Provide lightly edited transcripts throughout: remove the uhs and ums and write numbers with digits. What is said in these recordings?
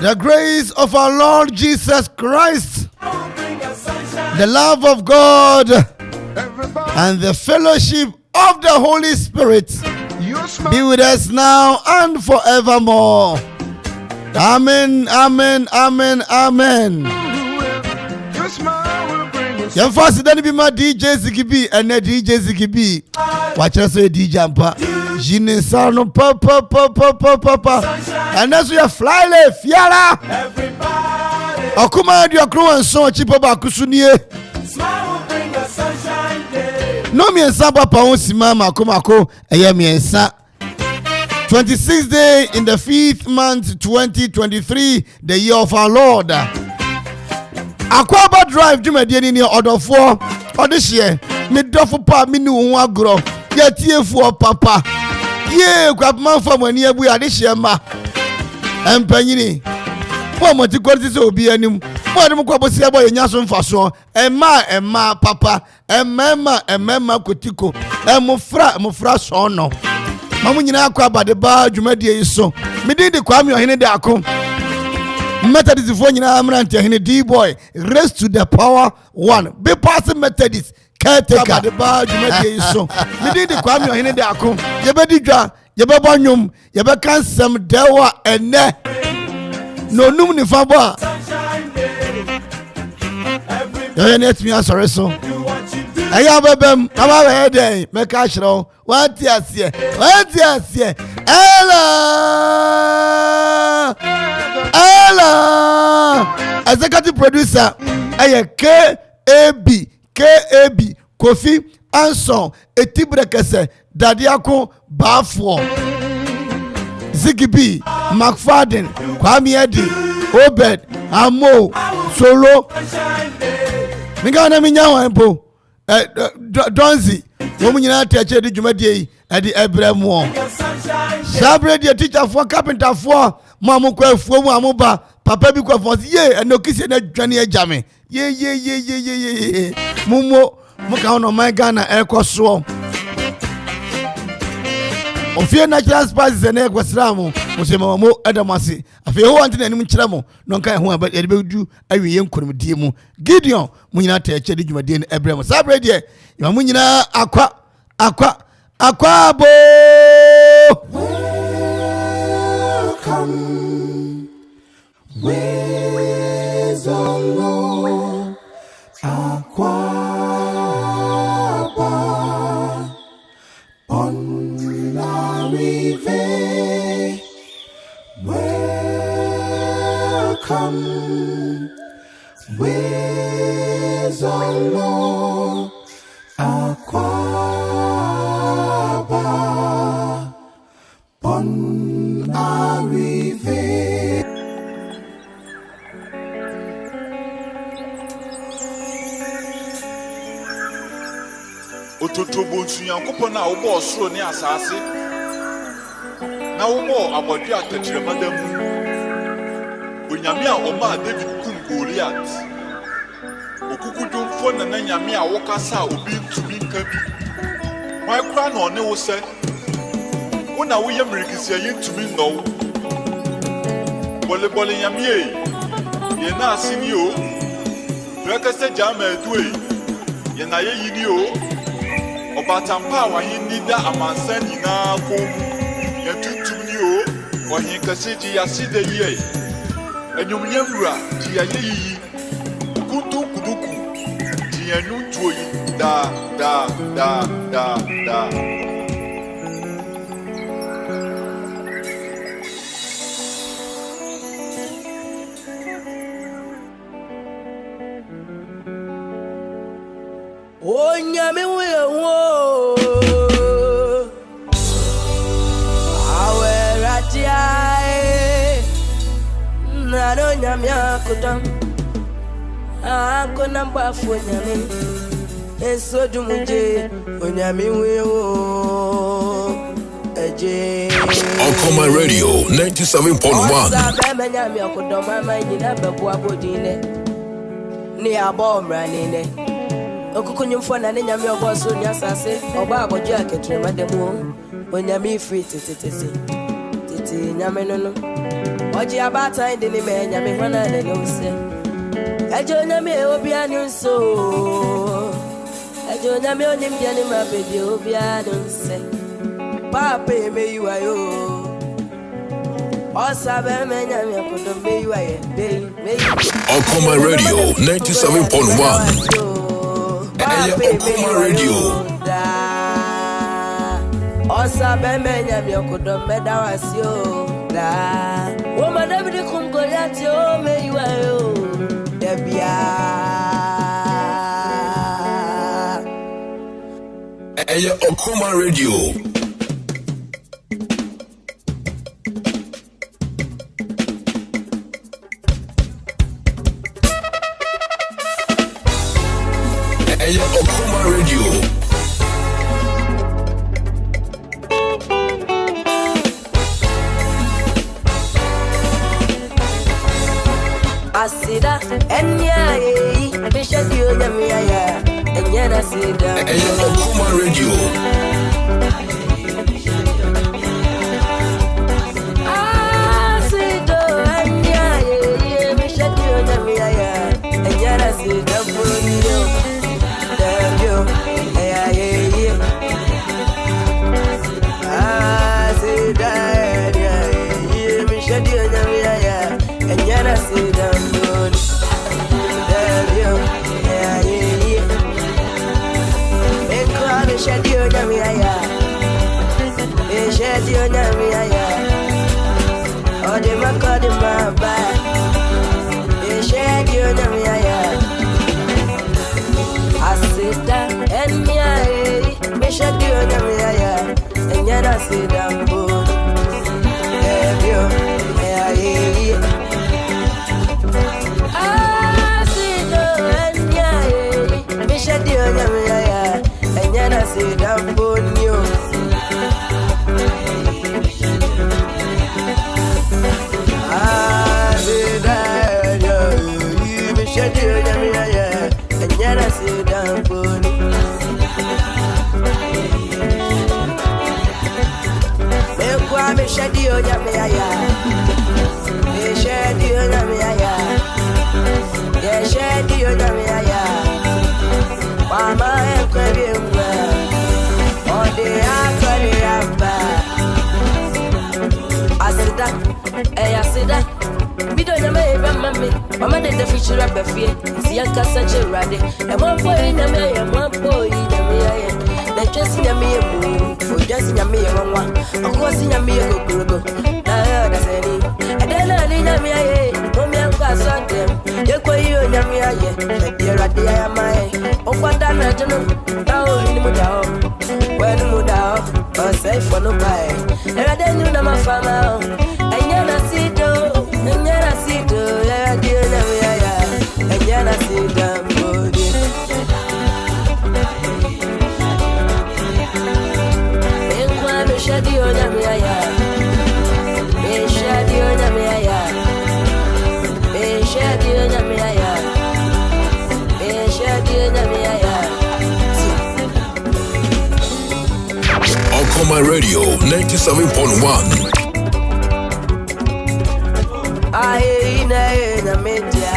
The grace of our Lord Jesus Christ, the love of God, and the fellowship of the Holy Spirit be with us now and forevermore. Amen, amen, amen, amen. Your first then be my DJ Zikibi and DJ Zikibi. Watch us say DJ Ampa. Jine Sano Papa. And that's where fly le fiala. Okoman Akwaaba and so chipo ba kusunie. No me ensa papa on simama akomako eye me ensa. 26th day in the 5th month 2023, the year of our Lord. Akwaaba drive jumedie ni odofo odihye me dofo pa me ni wo agro ye tiefo papa ye Amanfo mani abu adihye ma empanyini wo moti kwoti se obi anim wo dem kwabosi abo ye nyaso mfaso emma papa emma kotiko emufra so no mamu nyina Akwaaba de ba jumedie iso me di Ohene Darko Methodist for Ohene D-boy, raise to the power one. Be passing Methodist caretaker. The bar you made so. Me did the Ohene Darko. Yebedidra, yebebanyum, yebekan sem dewa ene. No num ni faba. You net me answer so. Aya bebem, ama head make a show. What yes here? Ella, executive producer, K.A.B. Kofi Anson, Etibrekese, Dadiako Bafo, Zigibi, McFadden, Kwame Edi, Obed, Amo, Solo, Mingana Minyawa, Donzi, Woman teacher, the Jumadi, at the Ebremo. Sabre, the teacher for carpenter for. Mamu kwa fuomu amuba papa bi kwa fonsi ye enokisi na dwane ejame ye mumo muka ono my Ghana ekoso ofie natural spices na ekwasramu musema mo edamase afi ho ante na nim kiramo no nka ho aba ebedu awiye nkonumdie mu Gideon munyina ta eche de dwumadie na ebrem sabre de ya munyina Akwaabo. Where's the Lord? Akwaaba on the river. Welcome. Where's the Lord? Akwaaba on the river. Ototobo nsunyankopɔ na wobɔ ɔsoro ne asase na wobɔ abɔdwe atɛkyerɛmada mu onyame a ɔmaa David kum Goliath okukudwomfo na nyame a wokasa obi ntumi nka bi wan kora na ɔne wo sɛ wo na woyɛ mmirikisia yi ntumi nnɔwo bɔlebɔle nyame yi yɛ na ase ni o brekɛsɛ gyama adue yɛ na yɛ yi ni o Obatampa wahindi da amansan nyinaa komu yɛtuntum ni o ɔhen kɛse gye yɛase da yie ɛnyomnyamwura gye yɛyɛ yiyi kuntunkuduku gye yɛnu ntuo yi da Onyame wo aweratia na no nyame akotam akona mbafo nyame esodumuje onyame wo eje Okoman Radio 97.1 Sabeme nyame akodom ama nyina bebo abodine ni abomra nene okukunyumfo na nyame oboso nyasase oba abodwe aketrema demo onyame free tete Eti nyamenono Oji abata indini me nyame hwana ne no se Ejo nyame obi anu so Ejo nyame onim bia ni ma bedi obi anu se Papa me you ayo Osabe me nyame kodo me you aye me Okoman Radio 97.1 Okoman Radio Osabe me nyame kodo me da wasio da Woman every Congoliati o me you ayo Debia Okoman Radio Okoman Radio Asida enya ye bishadi onyamia ya enya na sida Okoman Radio Asida enya ye bishadi onyamia ya enya na sida bonio Debio ya ye Asida enya ye bishadi onyamia ya enya na sida Shadio Namiaya, Shadio Namiaya, or the Macadama back, Shadio Namiaya. I sit down and me, Shadio Namiaya, and yet I sit down. Shadio Namiaya. I say damn bonio. I say that you be shedding your yamia, and yet I say damn bonio. Make one be shedding your yamia, be shedding your yamia, yeah, shedding your yamia. Mama and Karim. Asida, we don't know mammy. Mama did the future of the fear. See a cassette ready. And one boy in a may, and one boy in a may. They're just in a mere moon, for just in a mere one. Of course, in a mere go. That's any. And then I need a mere, no man pass on them. You're quite you and a mere, you're at the IMI. Oh, what I know. Now, in the Mudao. When Mudao, or safe for no buy. And I didn't know my farmer. And yet I see do, and yet I see do, yeah, dear, and yet I see them body. In one shadow, Namia, a shadow, Namia, a shadow, Namia, a shadow, Namia. Okoman Radio 97.1 I in the media,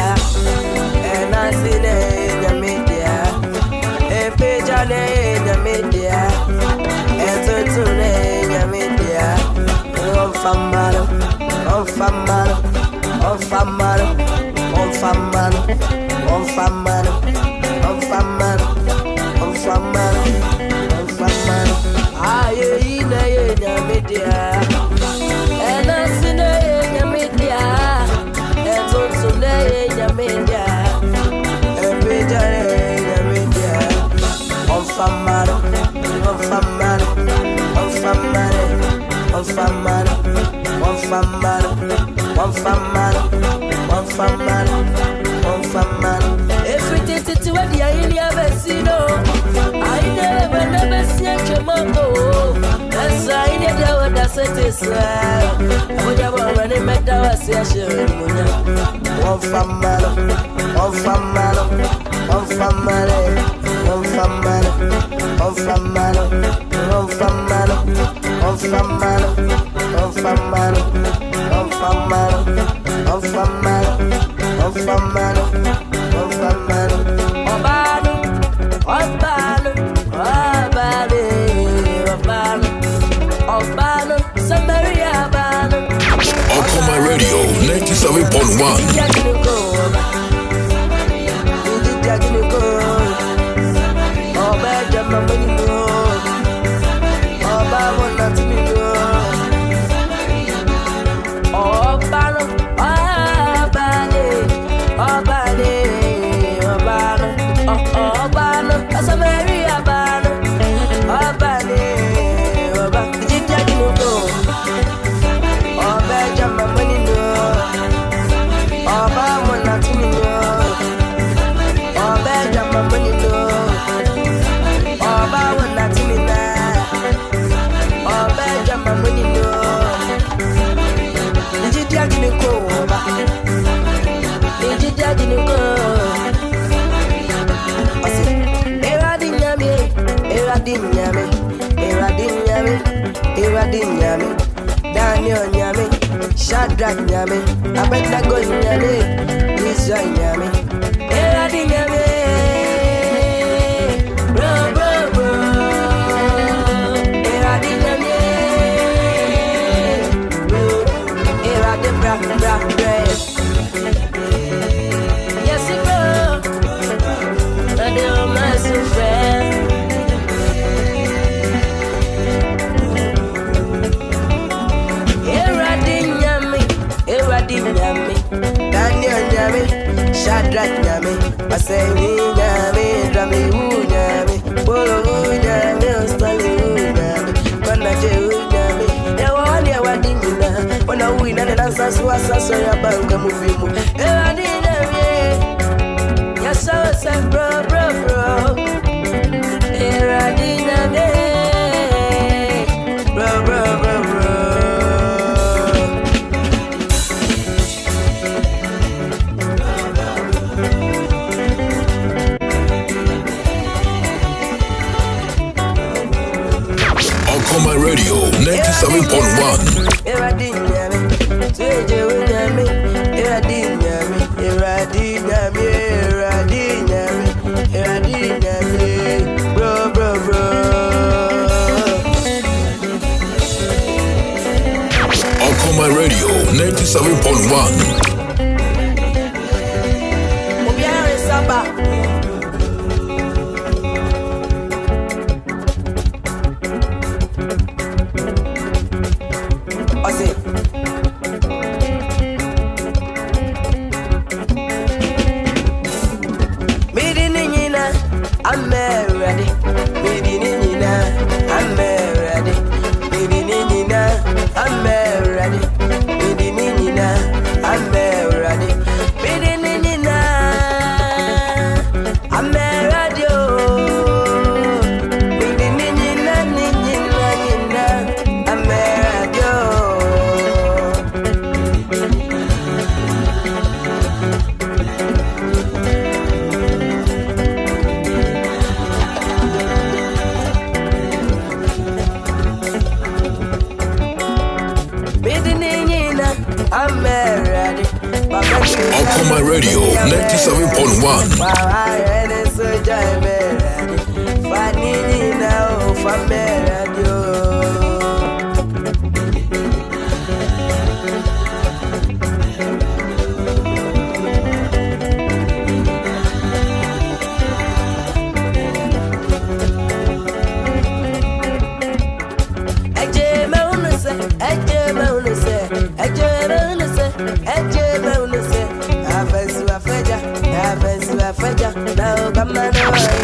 and I see in the media, a page in the media, and to the media, on famano, on famano, on famano, on famano, on famano, on famano, on famano, on famano. I in the media, and I see the media. Everything to what the idea of a sino. I never see a Jamaica. That's I never what I said is. I would have already met our session. Okoman Radio 97.1. Daniel Nyame, Shadrach Nyame, Abednego Nyame, Israel Nyame, Eradi Nyame, bro, Eradi Nyame, Eradi bra, yes, bro, Adeo Masufe. Daniel Nyame, Shadrach Nyame, Aseni Nyame, Drami Nyame, Polo Nyame, Ostali Nyame, Konaje Nyame, Ewani Ewadinina, Wana Wina, and Ansas was a soya banka mufimu, Ewadi Nyame, Yaso, bro, Ewadi Nyame, bro. Okoman Radio 97.1. Bro. Okoman Radio 97.1. Okoman Radio 97.1.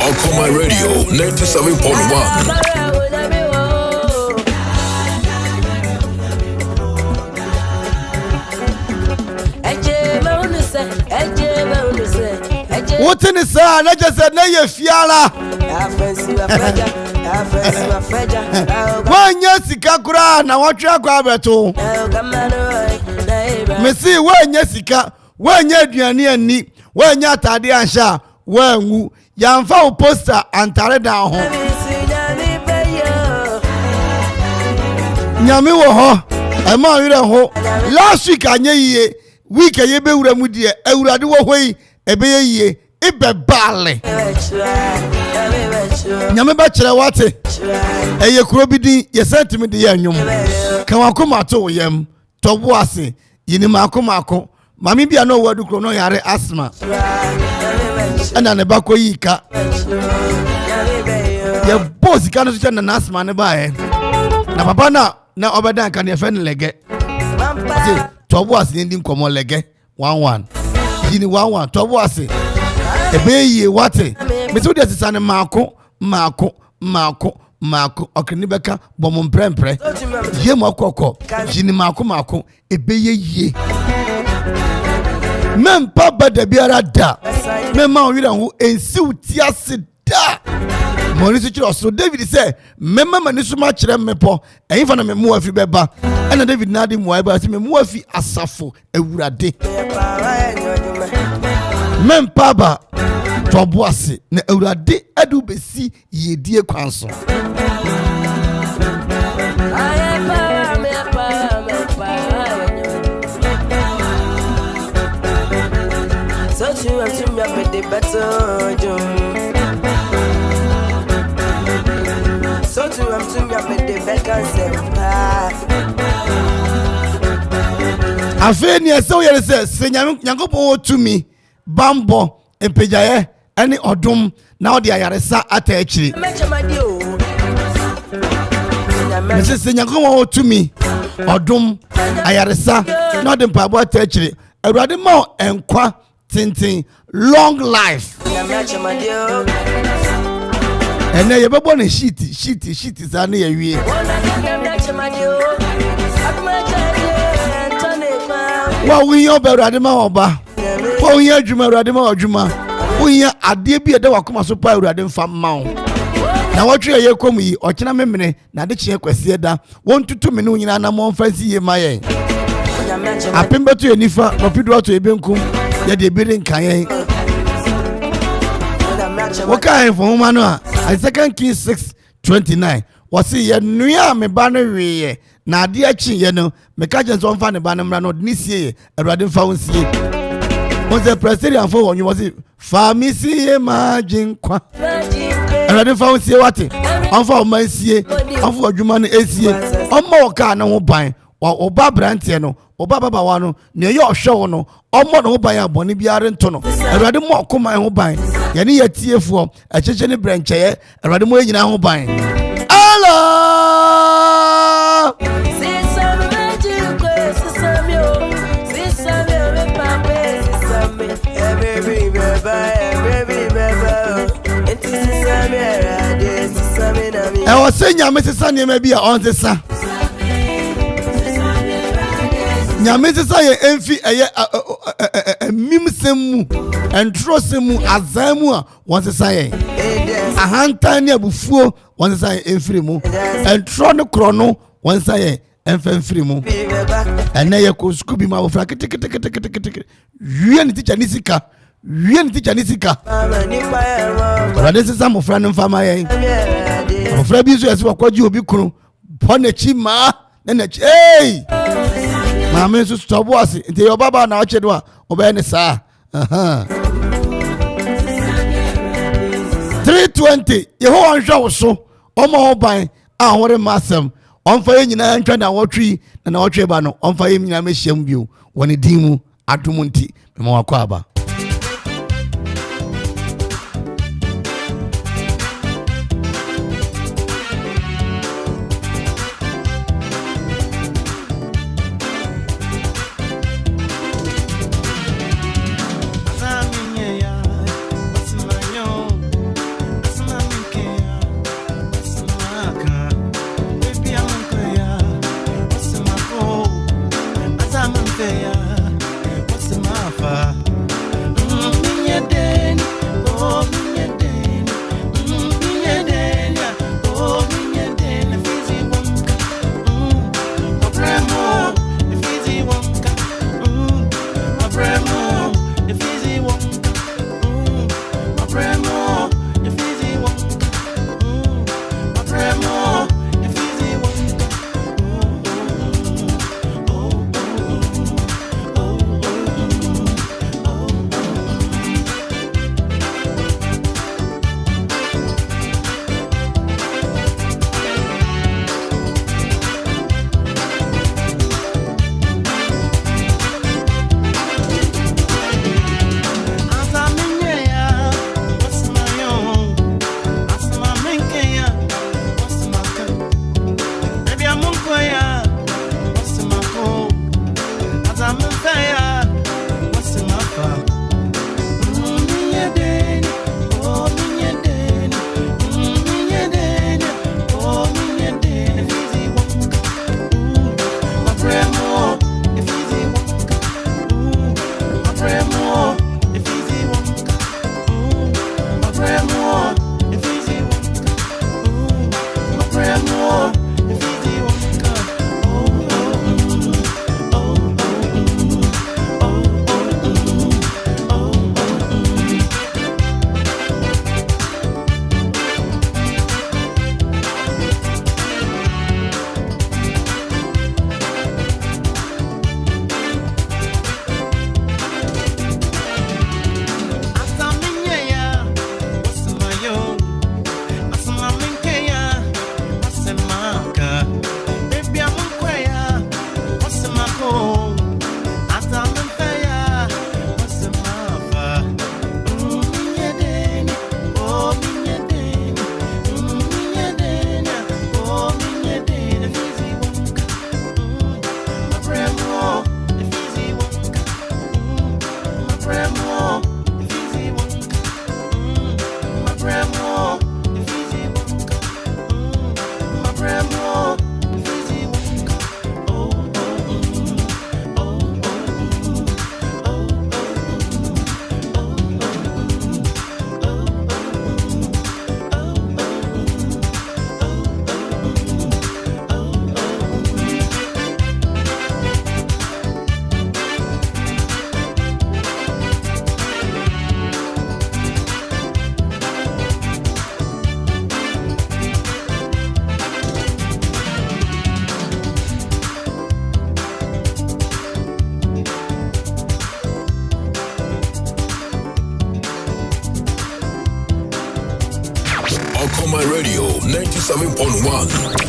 Okoman Radio 97.1. What in the sun? I just said, Nay, Fiala. One yes, Kakura, now what you grab at all. Missy, one yes, When you do any, when you atade ansha, when you yamfa poster and tare down home. Nyame wo ho, e ma wire ho. Last week anye ye, week ye be wura mu de, awurade wo hoyi, e be ye, e be bale. Nyame ba kire wate. E ye kuro bi din, ye sentiment de ye anwum. Kan wakoma to yem, to bo ase, yini makoma. Mami bia no wadu kuro no yare asthma. Ana ne ba koyi ka. Ye boss ka no so na asthma ne ba e. Na papa na obedan kan ye fe ne lege. Say to bo ase ndi nkomo lege 11. Yini 11 to bo ase. Ebe ye wate. Me so de sisa ne mako okini beka bomo mprempre. Ye mo kokko. Yini mako ebe ye. Men pa bada biara da. Men ma wira hu ensi utiase da. Moni so chiro so David say, "Memma mani so ma kire mepo. Eyin fa na memu afi beba." Ena David na de mu aba say memu afi asafo awurade. Men pa ba tobo ase na awurade adu besi yedie kwanso. So you have to make the better job. So you have to make the better Afeni so yere say senyam Nyankopon to me bambo empejaye ene odum na odi ayaresa atachiri. Me say Nyankopon to me odum ayaresa na odi mpabo atachiri. Awurade ma enkwa tintin long life. And then you be born sheet is an ye. Well, we know better Radima Oba. Oh, yeah, Juma Radima or Juma. We are a dear be a dawakuma super Radim Farm Mount. Now, what you come we or China Memene, now the check was here that 1 to 2 minutes in an amount fancy my. I pimber to a nifa, or people to a benkum, yet they building Kaye. What kind of woman? I 2 Kings 6:29. Was he a new me banner? Na dia chi ye no me ka je so mfa ne ba ne mra no ni sie awurade mfa won sie won se president for won was fa mi sie magin kwa awurade mfa won sie wate onfa o man sie onfa adwuma no esie omma o ka na ho ban o ba brante no o ba baba wa no ne ye ohwe wo no ommo no ho ban abone biare nto no awurade mo okoma ho ban ye ne ye tiefo a cheche ne brancheye awurade mo nyina ho ban Allah I was saying, I Mrs. Sunny may be on the sun. Mrs. I envy a mimsemu and trosemu azamua once a say. A hand tiny bufo once I enfrimu and trono chrono once I enfrimu. And now you could scooby my frack. Really teach Anisika. Really teach Anisika. But this is some of Fran and Family. Frabizu as what you be crew. Ponechima, then a hey. Mamma to stop was it. Your baba now chedwa obey sa. 320. Your whole show so. Omo by our massam. On fire in an entrance our tree and our trebano. On fire in a mission view. When a dimu atumunti. Okoman Akwaaba. Bremo Okoman Radio 97.1.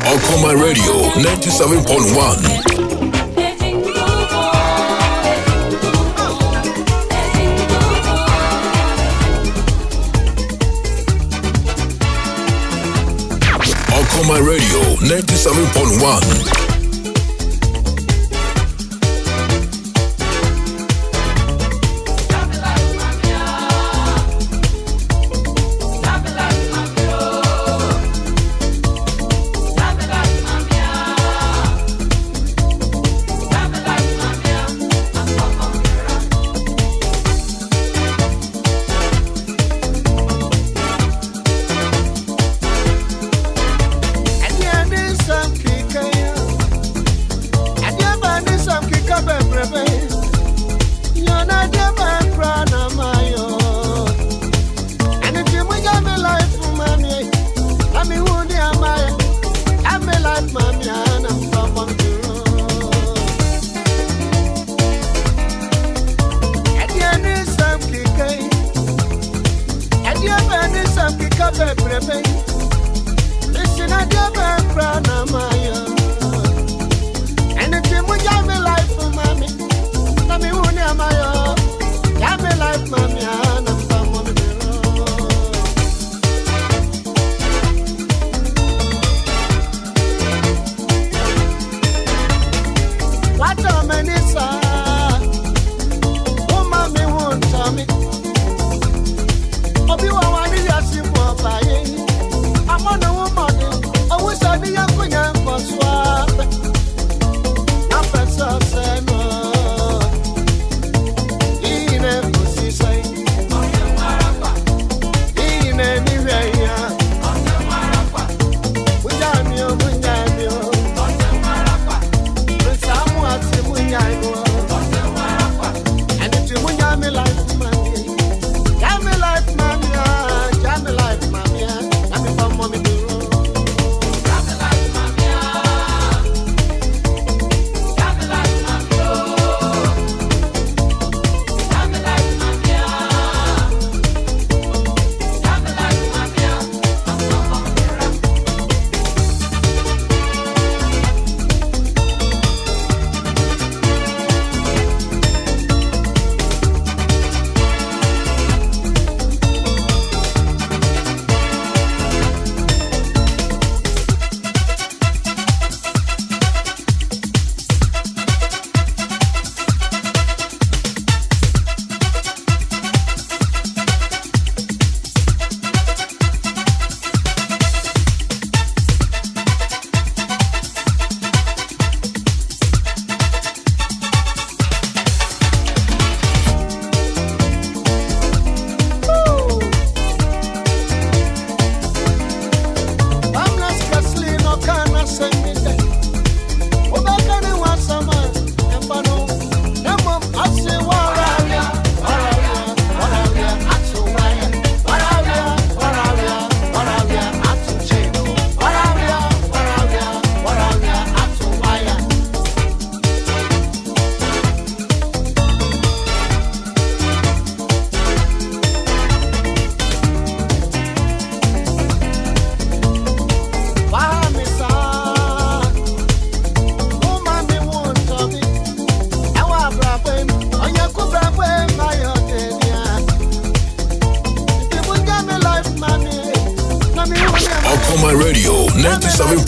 Okoman Radio 97.1. Okoman Radio 97.1. And yeah, there's some kicker.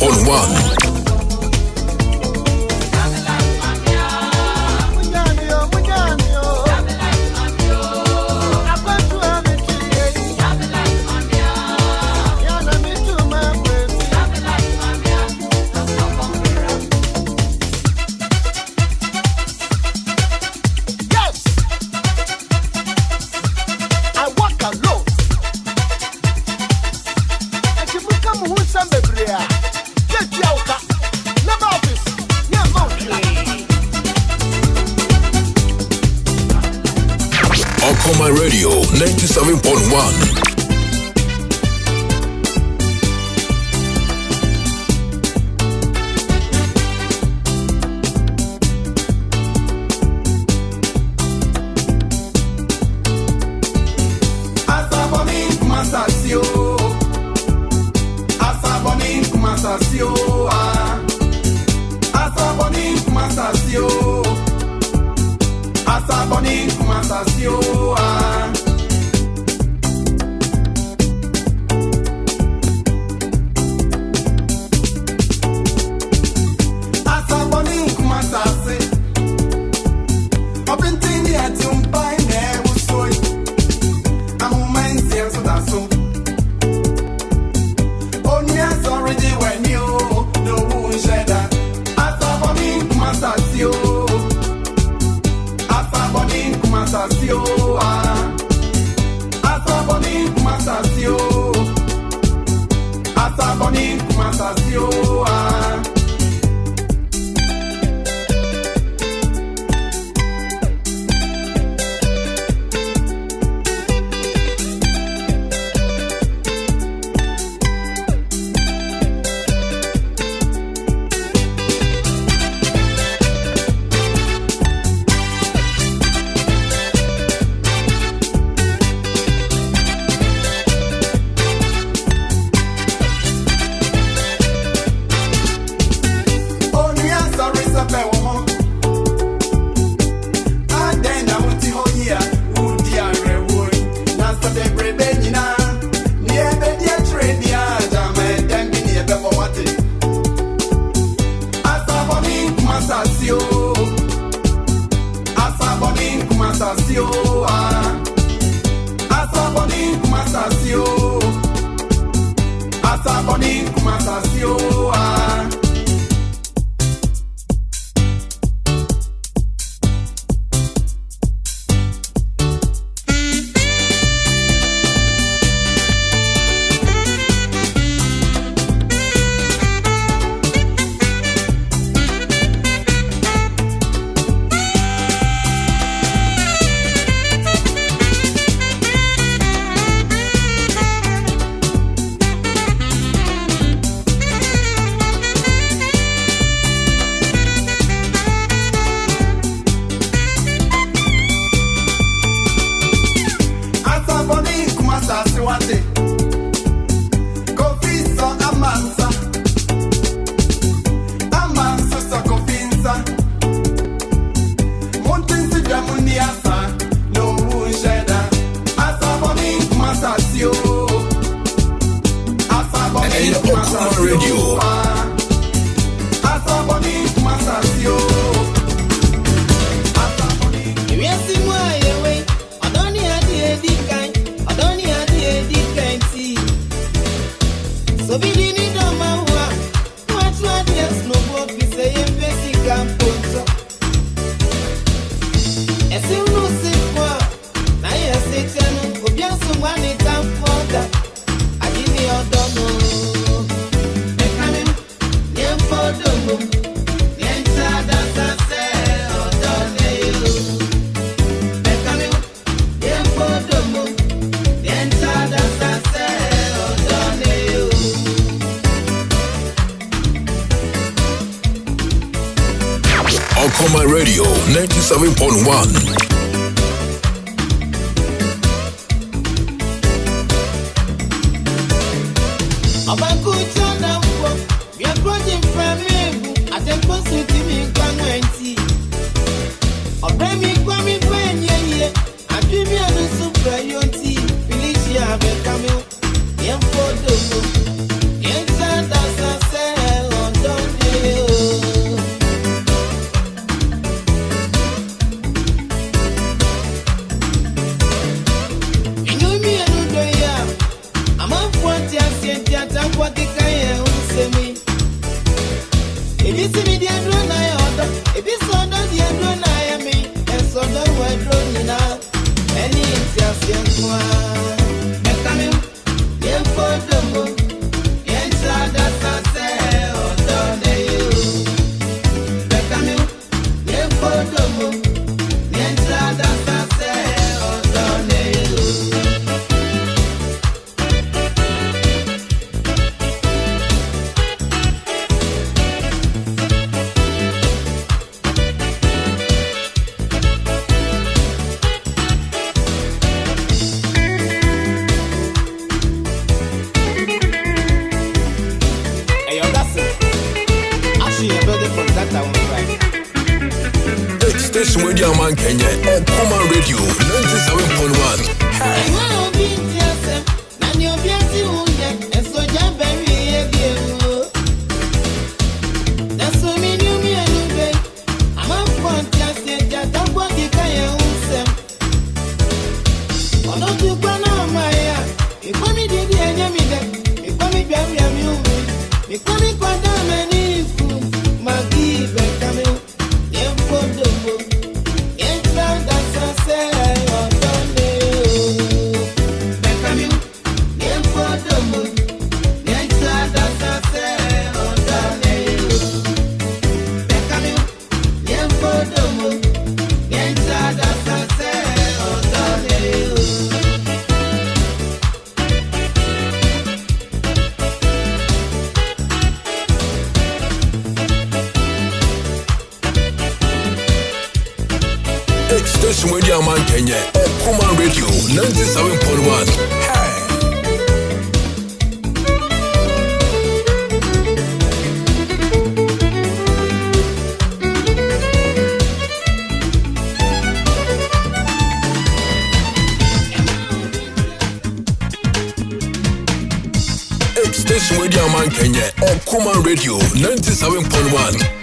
97.1. Okoman Radio 97.1. Okoman Radio 97.1. Felicia, Man Kenya, Okoman Radio 97.1. Station with your man Kenya, Okoman Radio 97.1. Station with your man Kenya, Okoman Radio 97.1.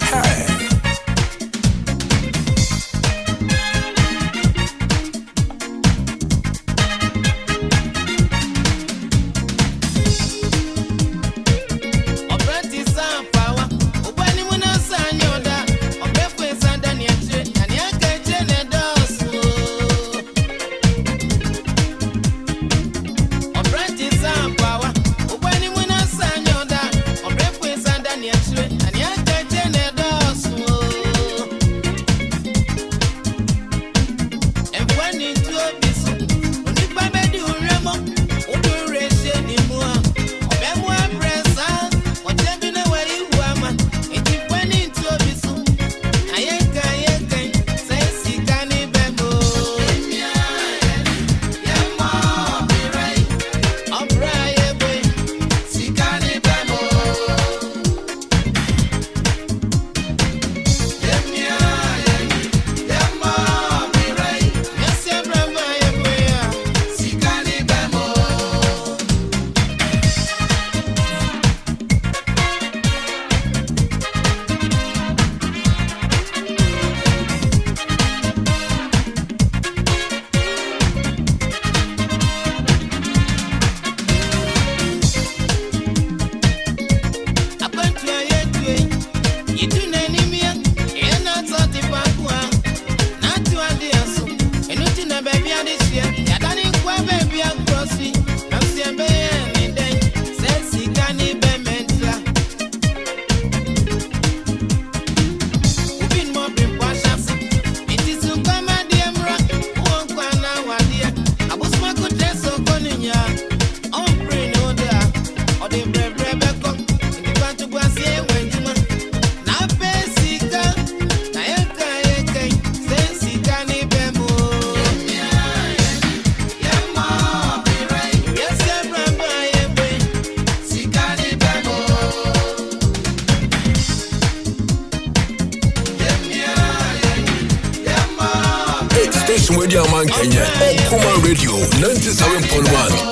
With your man Kenya, Okoman Radio 97.1.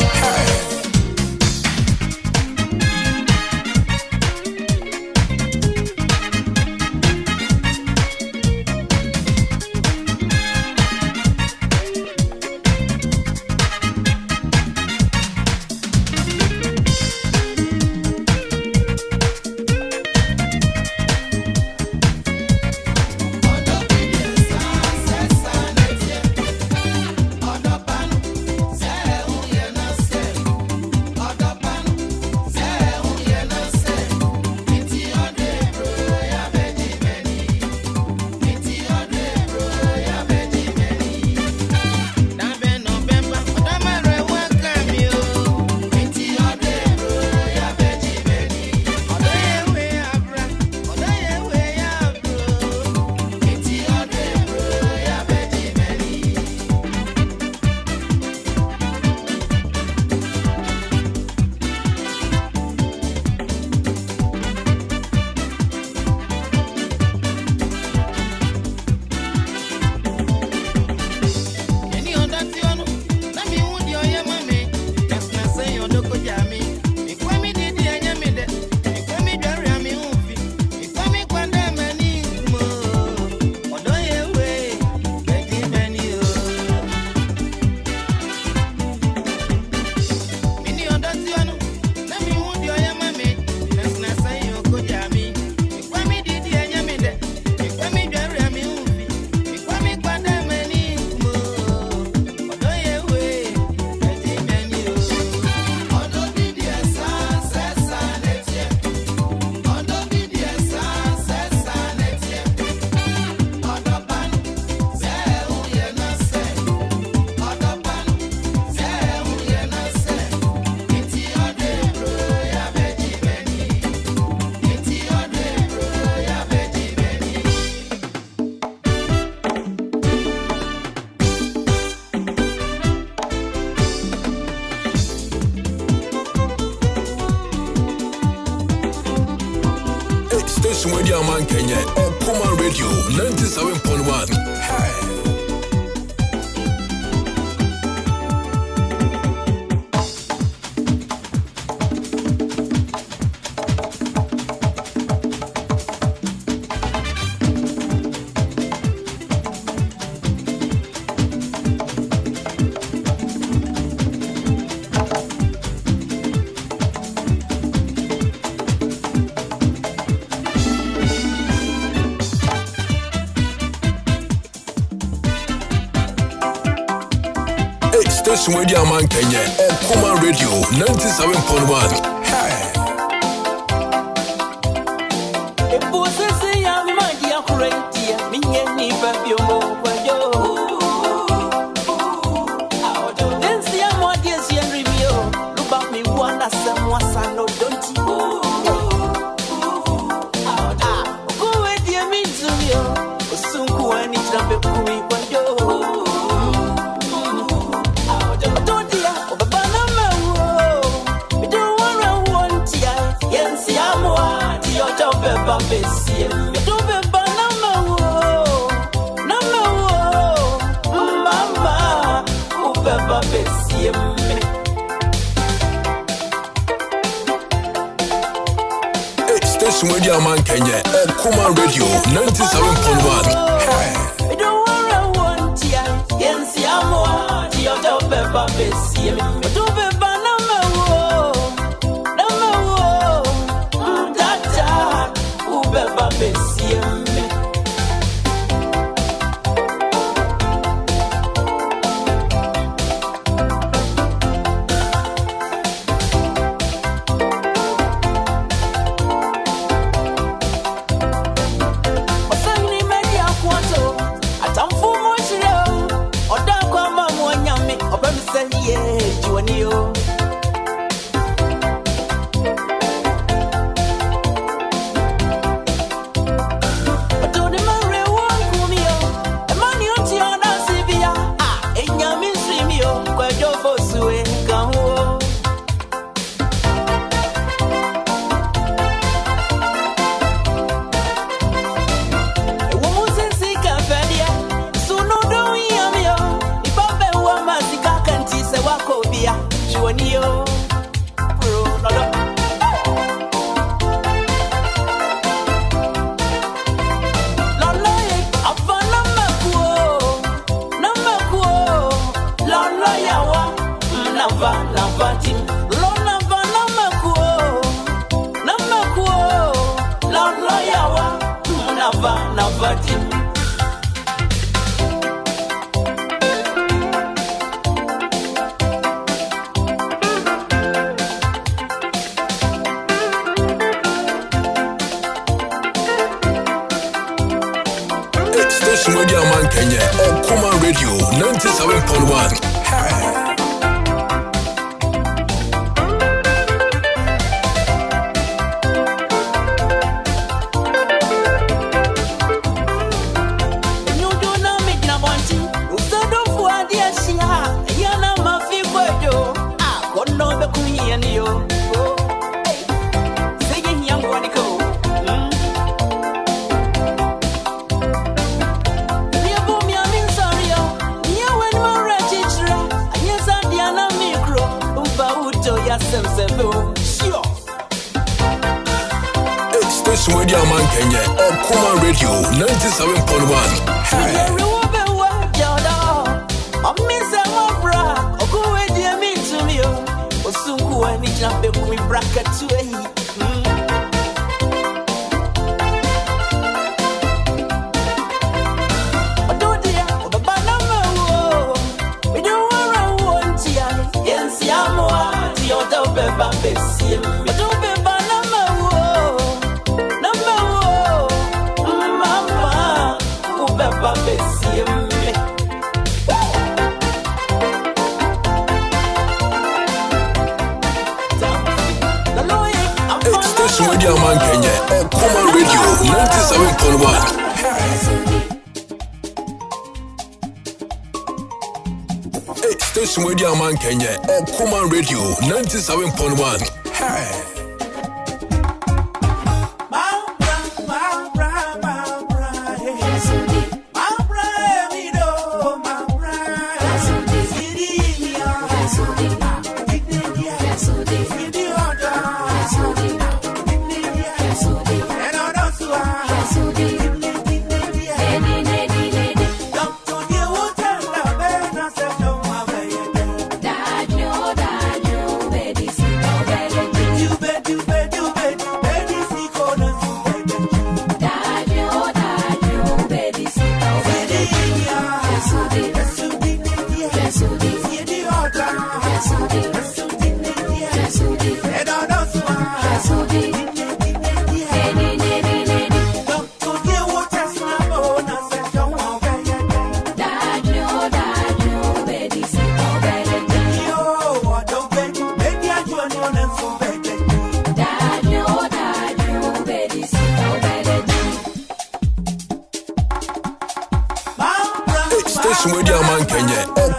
Radio Man Kenya, Okoman Radio 97.1. Hey. Station Radio Man Kenya, Okoman Radio 97.1. Hey. Station Radio Man Kenya, Okoman Radio 97.1. Hey. Station Radio Man Kenya, Okoman Radio 97.1. Hey. Station Radio Man Kenya, Okoman Radio 97.1. Hey. Station Radio Man Kenya, Okoman Radio 97.1. Station Radio Man Kenya, Okoman Radio 97.1. Hey.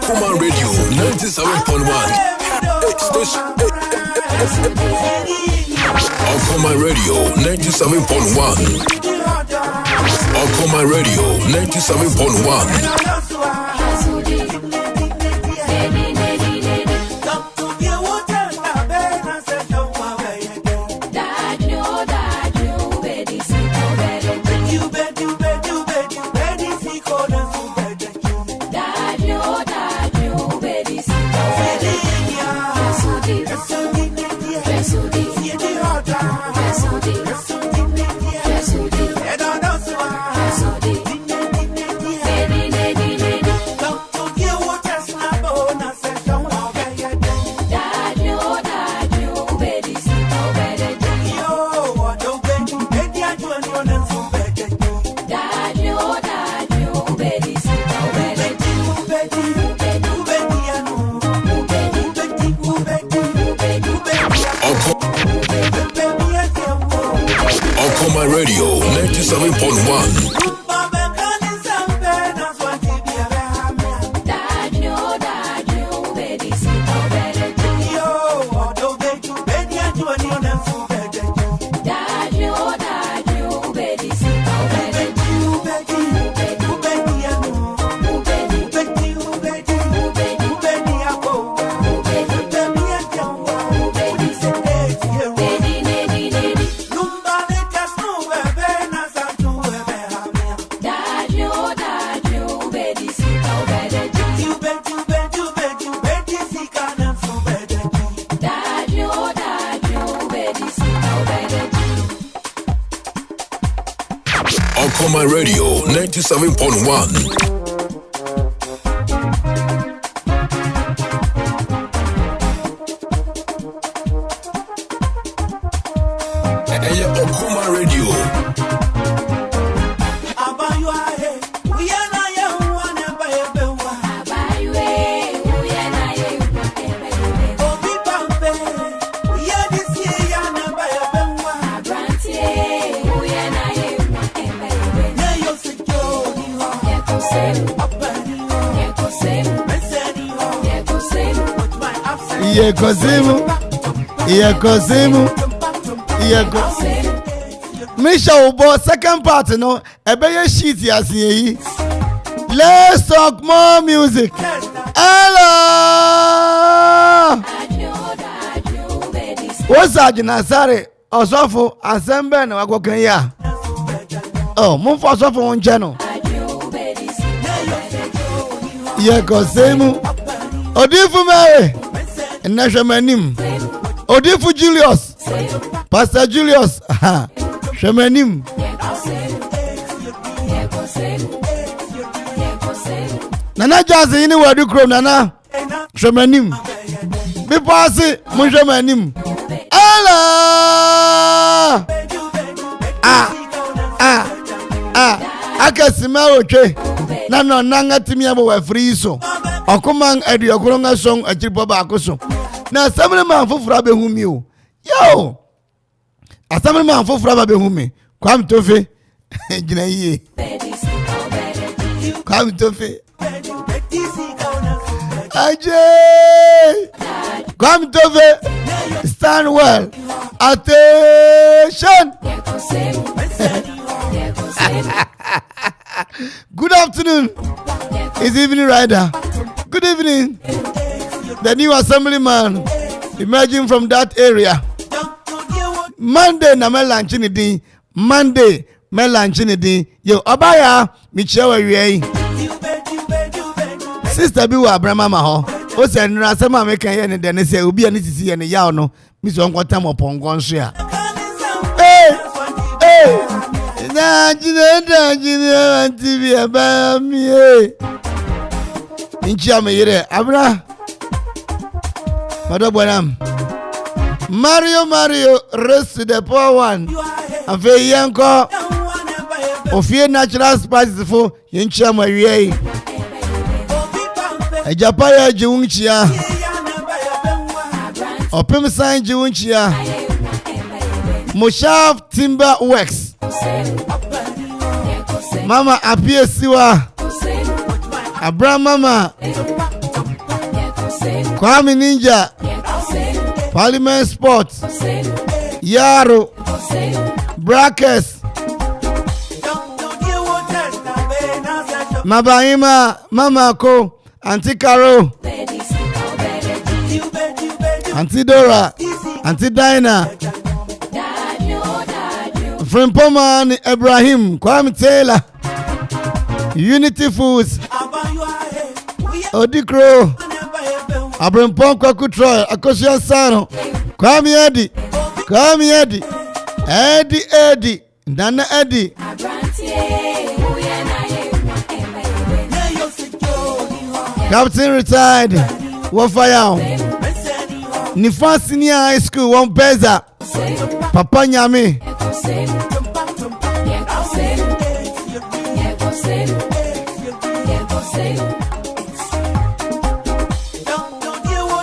Okoman Radio 97.1. Okoman Radio 97.1. Okoman Radio 97.1. Okoman Radio 97.1. Okoman Radio 97.1. Okoman Radio. Misha Ubo, second part, no, a sheet yasi. Let's talk more music. Hello! What's that, Nasari? Osofo, Assemble, and Wakokaya. Oh, move for Sofo on channel. Yekosemu. Odifu Mary. Nashamanim. Odifu Julius. Pastor Julius. Shamanim. Nana Jazzy, you know what you call Nana? Shamanim. Be passing, Munjamanim. Allah! I can smell okay. Nano Nanga Timiabo free so. Okoman Eddie Okoronga song a Chipaba Akoso. Now, some man for Frabe whom you. Yo! A some man for Frabe whom me. Come to fe. Come to fe. Ajay! Come to fe. Stand well. Attention! Good afternoon. It's evening rider. Good evening. The new assemblyman emerging from that area. Monday na me lanchini din. Monday me lanchini din. Yo Obaya Michewa wiei. Sister bi wa Barima ma ho. O se nra asema me kan ye ne de ne se obi ani sisi ye ne yaw no. Mi so nkwata mo pongo nso ya. Hey. Na jina TV aba mi Inchi ameyere abra Madobonam Mario race to the poor one Afe yanko Ofie natural spices for Inchi amaye Ejapaya jiwunchia Opem sign jiwunchia Moshaf Timber Works Mama appear siwa Abra mama Kwame Ninja, Parliament Sports, Yaro, Brackets, Barima, Mama Ko, Auntie Caro, Auntie Dora, Auntie Dinah, Frimpoma Ibrahim, Kwame Taylor, Unity Foods, Odikro, Akropong-Akuapem Troy, Akosua Sano, Kwame Eddie, Nana Eddie, Captain retired, Wafayao, Nifa Senior High School, one Beza, Papa Nyame,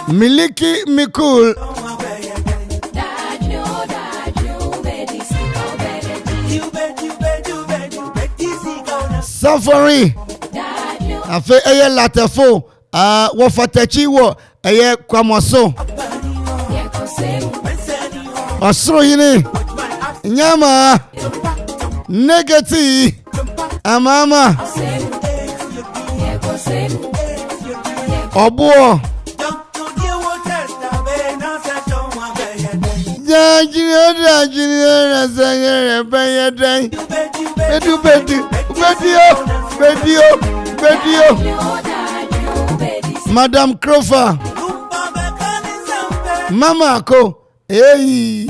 Miliki Mikul, Safari, Afe Eye Latefo, Wafatachi wo Eye Kwamoso, Osro Yini, Nyama, Negati, Amama, Obuo, Madam Crofa, Mama Ko, hey,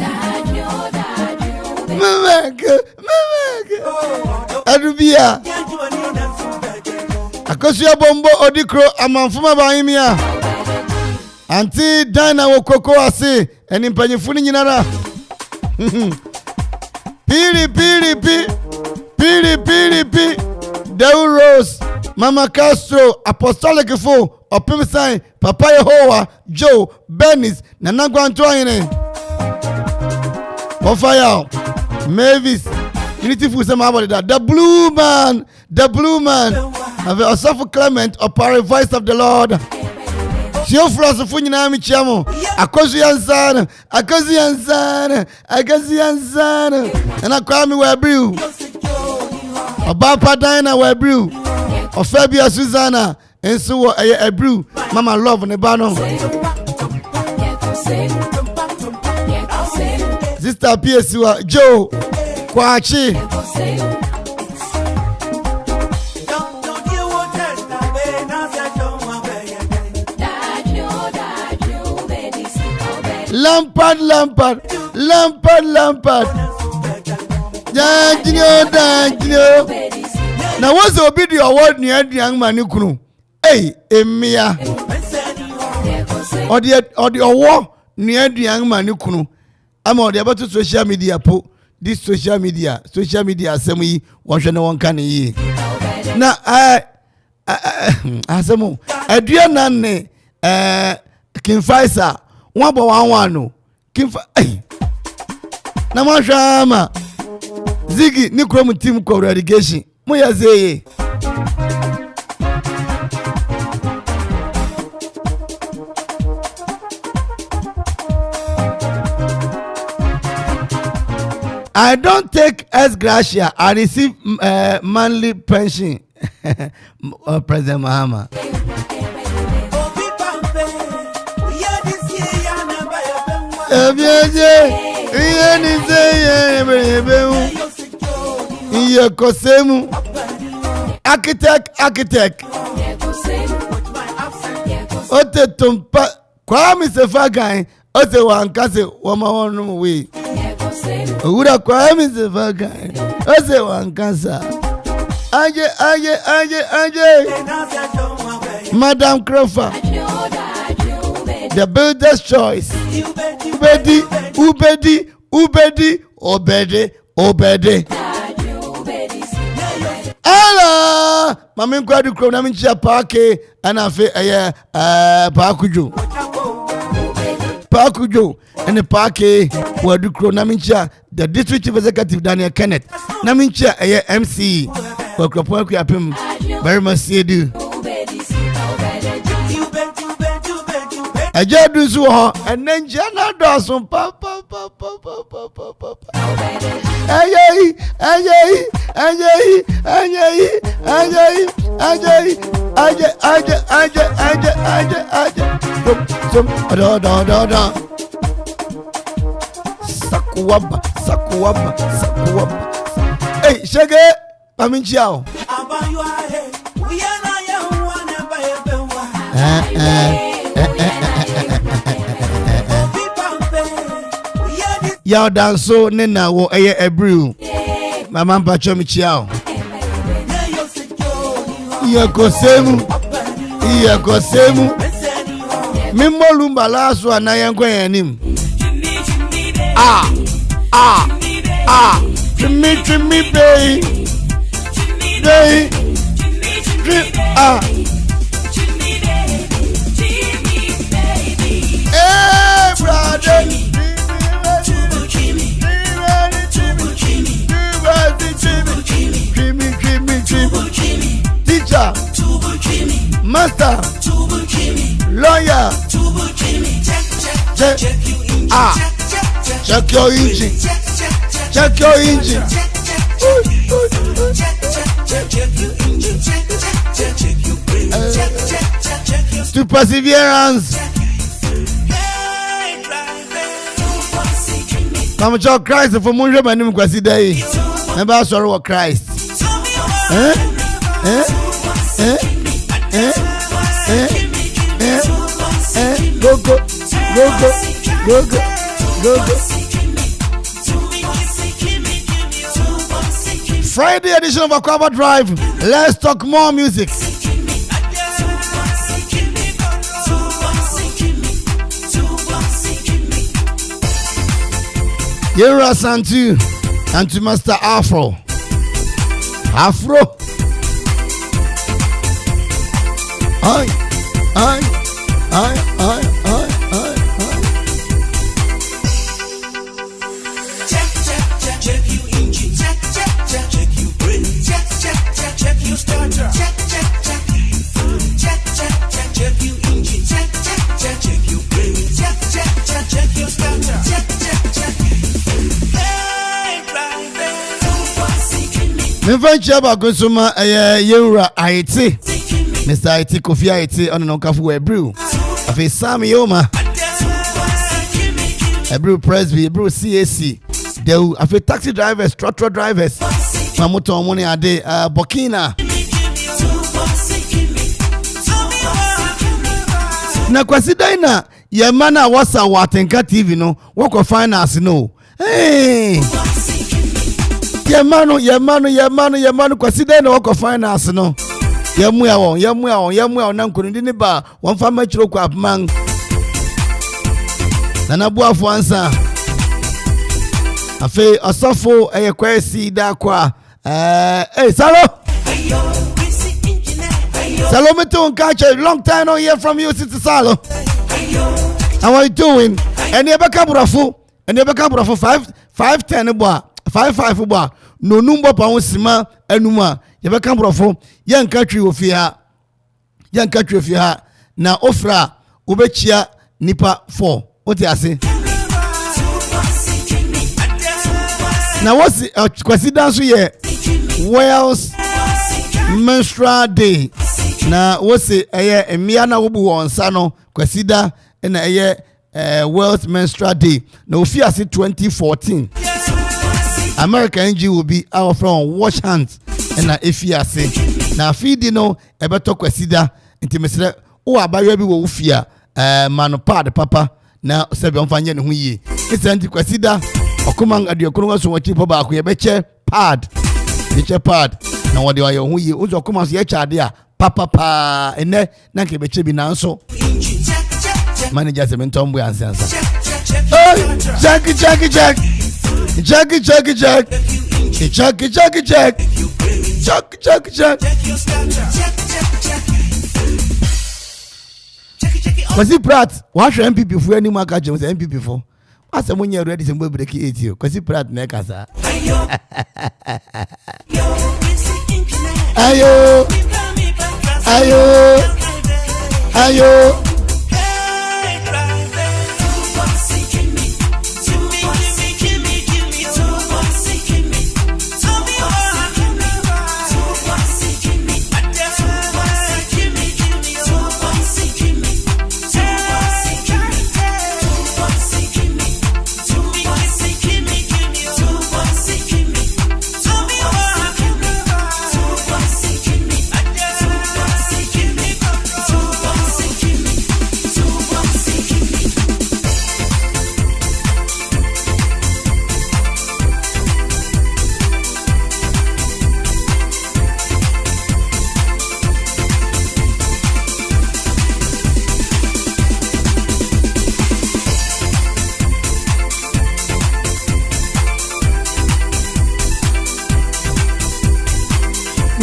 Mama Adubia, Akosia Bombo Odikro, Amanfo Barima, Auntie Dinah Wokoko ase, and in Panifuni Nara. Piri, Dew Rose, Mama Castro, Apostolic Fo, Opim Sign, Papa Yehowa, Joe, Benis, Nanagwan Twumhene, Ofaya, Mavis, Unity Food, the Blue Man, of the Osofo Clement, Opare Voice of the Lord. Sio philosophy nyina mi chiamo. Akosi ansana. And Kwame we brew. Obapa Dinah we brew. Ofabia Susanna and so a brew. Mama love ne bano. Sister PSU Joe Kwachi. Lampard. Danjino. Now what's the video award ni young man kunu? Hey, Emia. Or the award ni young man kunu. I'm on the about to social media po. This social media assembly was no one can ye. Now I asemo. Adria nane King Faisal. One no. Namashama Ziggy Nikrom team called relegation. Moya Zay. I don't take as gratia. I receive monthly pension. President Mahama. Architect. Ote tumpa Kwame Sefagan. Ote wankase wama we. Ura Kwame Sefagan. Ote wankasa. Aje. Madam Crawford. The builder's choice. Obede. Hello, Mami Kwadu Kro na mincha pake anafe Pakujo and the pake Wadu Kro na mincha the district chief executive Daniel Kenneth na mincha MC Akropong-Akuapem Barima Siedu Eje du so ho enenje na do so papa. Aye. Da. Sakuwaba. Hey, shege, paminchiao. Yaw danso nena wo eye ebrew. Mama mpacho michiao. Iyekosemu. Mimolumba laso anayenkwe yanim. Jimmy, baby. Hey, brother. Jimmy. Teacher. Master. Lawyer. Check your engine. To perseverance. Come to Christ for Munjo Manim Kwasi. Never sorrow of Christ. Go. Friday edition of Akwaaba Drive. Let's talk more music. Yera Santu and to Master Afro. Aye. Check you engine. Check you brain. Check you starter. Check you engine. Check you brain. Check you starter. Me fan chaba kusuma Yera IT. Mr. IT Kofi IT on no kafu ebrew. Afi Sami Yoma. Ebrew Presby, Ebrew CAC. They afi taxi drivers, truck drivers. Mamoto money ade Burkina. Na kwasi daina ye mana wasa watenka TV no, wako finance no. Hey. Ye manu kwasi daina wako finance no. Yamu ya na nkunu ni ba won fa machiro kwa apman na nabu afo ansa afi asofo kwesi da kwa Salo meton catch long time no hear from you Sister Salo. How are you doing? And you beka burafo 510 bo 55 bo no number pa wonsima anuma you beka burafo yan katwi ofie ha na ofra obechia nipa 4 oti ase na what's consider so ye Wales menstrual day na what's emia na wobu wonsa no consider na World Menstrual Day na ofi ase 2014 American NG will be our from wash hands na efi ase na feed no ebeto kwasida ntimesere o abayo bi wo ufia manopad papa na sebe onfanye ne ho yie isenti kwasida Okoman Akwaaba so wachi po ba ko ye beche pad na wode wa ye ho yie uzo Okoman so ye chade a papa ene na ke beche bi na nso manager se mentombo ansa check Kwasi Pratt what MPP for any mark James MPP for as when you ready to break it you Kwasi Pratt na kasa ayo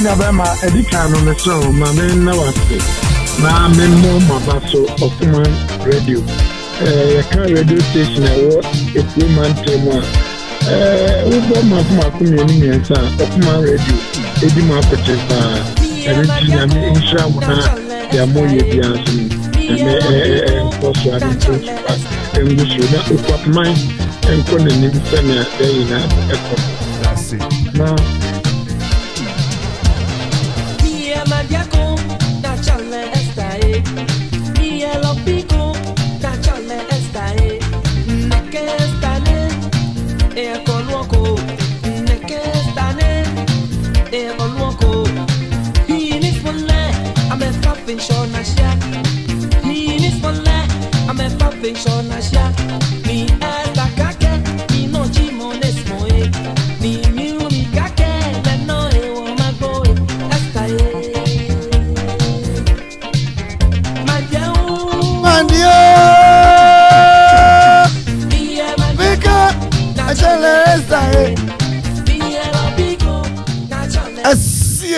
Tina Bama, Edikan on the song, my man Nawasi. Now, I'm more Mabaso, Okoman Radio. A car radio station, I was a woman team. My community and Okoman Radio, Edima Pacheta, and Insha, they are more Yabians, and also and we should not put mine and couldn't even send a day in a that's it. Now,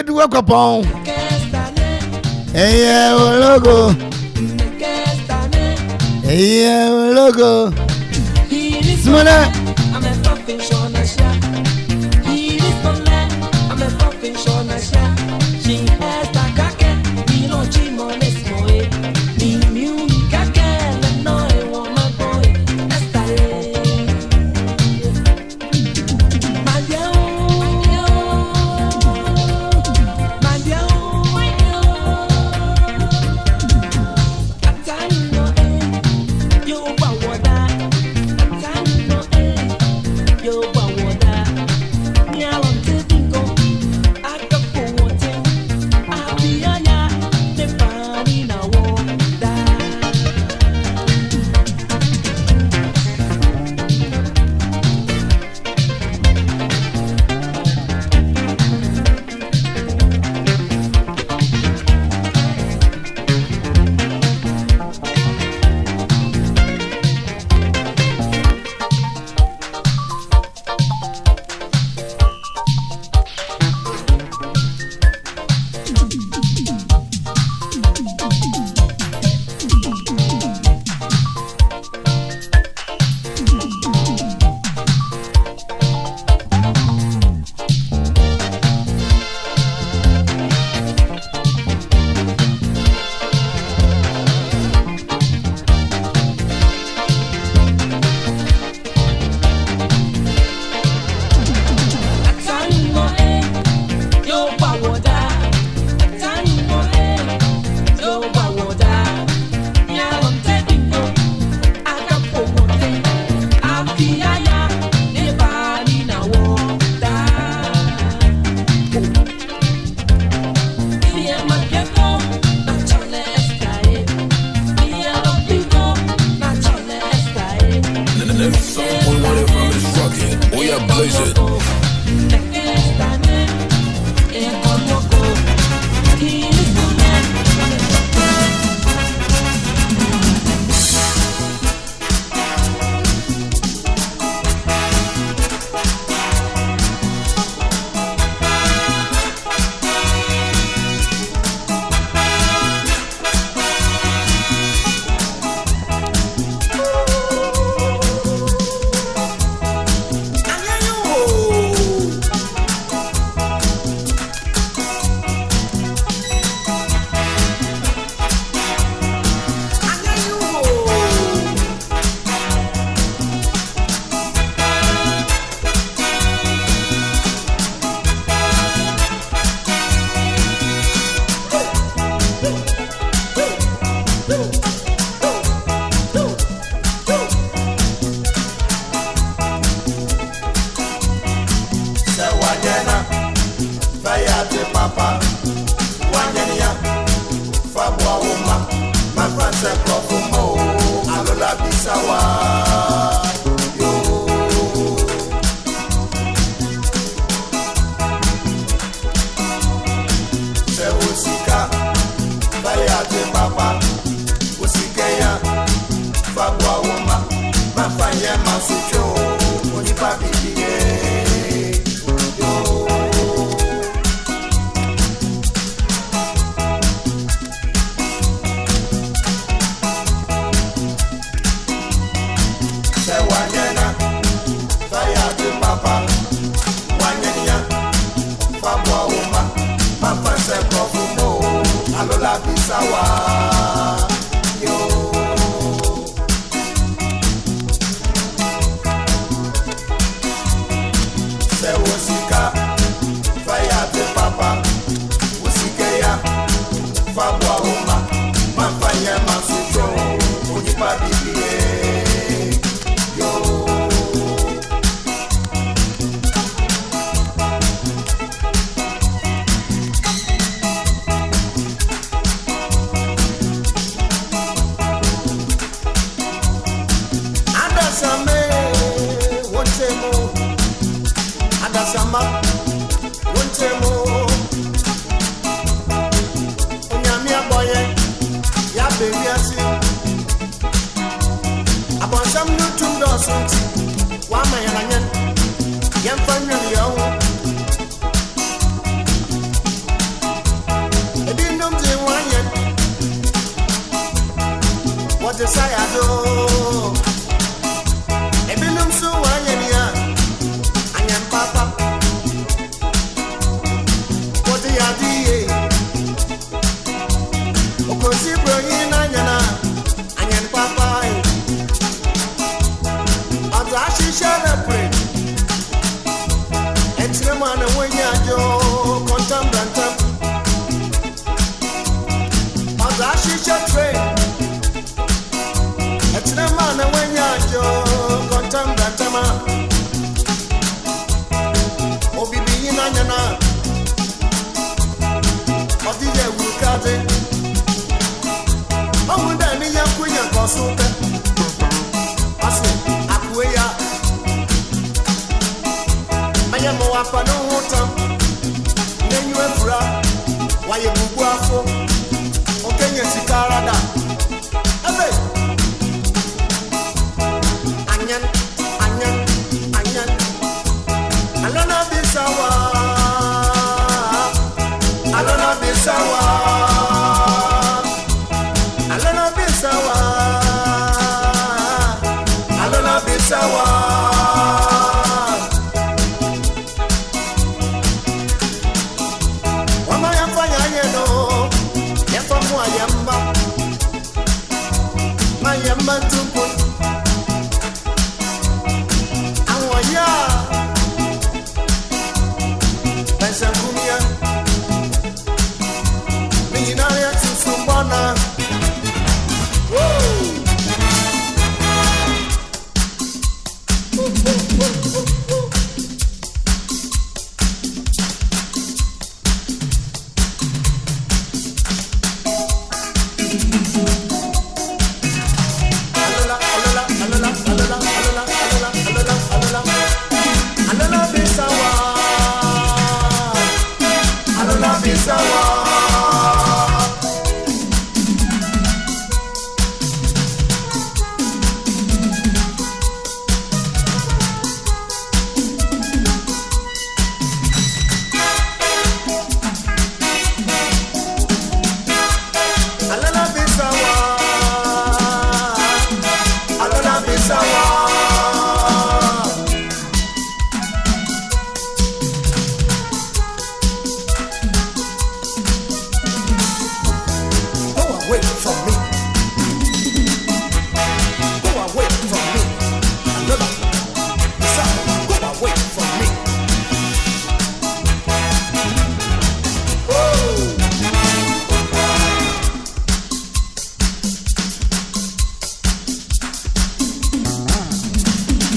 do Akropong. Hey, logo. Hey, logo. Smana. I'm a puffin shona shot. He is from land. I'm a puffin shona shot. She has the kake. We know Jimo is boy. The music kake. Let no one my boy. That's Abonsama, Wuntemo, Onyamia Boye, Ya baby asi. Abonsam no tum do sunti, wa ma yanyan, yam fanyo yo. Ebi num di wanyan. What the say I do? Ebi num so wanyan ya. Anyan papa. What the idea? Okosi bro yin anyana. Anyan papa. Azashi share pray. Etre man when ya jo kontam brantam. Azashi share pray. Etre man when ya jo kontam brantam. Obibi yin anyana. Odi ye wukade. Omuda ni yankunya kosuke. Asu akuya. Maya mo apa no hotam. Nenyu efura. Waye bubu afo. Okenye sikarada. Ebe. Anyan, anyan, anyan. Alona bisawa. Alona bisawa. Alona bisawa. Alona bisawa. Wama yafanya yeno. Yafamu ayamba. Mayamba tumpun. Awaya. Bensankumia. Minginaya tusumbana. Woo! Alola, alola, alola, alola, alola, alola, alola, alola. Alola bisawa. Alola bisawa. Alala bisawa. Alala bisawa. Go away from me. Go away from me. Alala bisawa. Go away from me. Oh.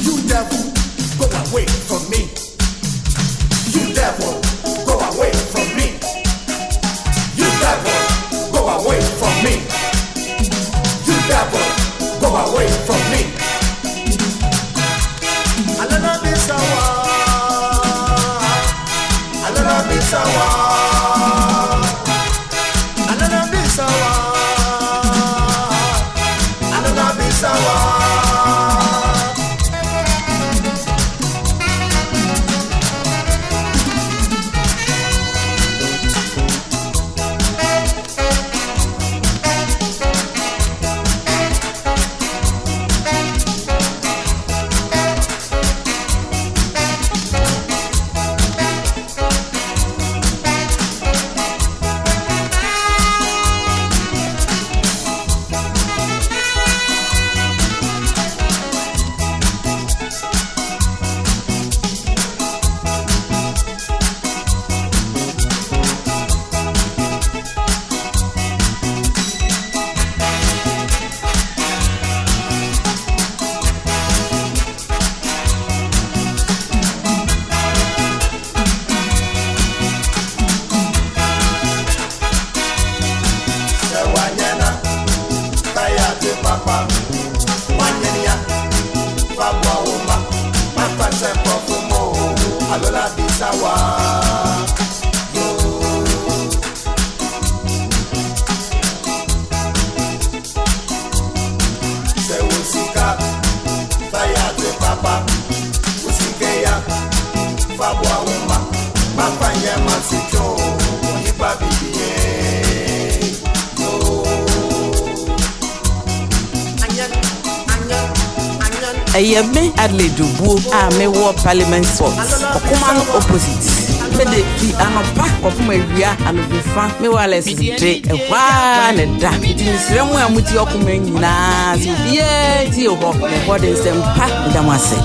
You devil, go away from me. You devil, go away from me. You devil, go away from me. You devil, go away from me. Alana bisawa. Alana bisawa. Alana bisawa. Alana bisawa. alola bisawa. Se usika faya de papa usikeya fabwa uma mafanya masito nipa bibiye Ayame Adelaide Dubu a me war Parliament Sports. Okoman opposite. Mede fi anopa kopuma wia anobefa me wales de ewa ne da. Iti nsremu amuti okuma nyina si bie ti ho me body sempa ndamase.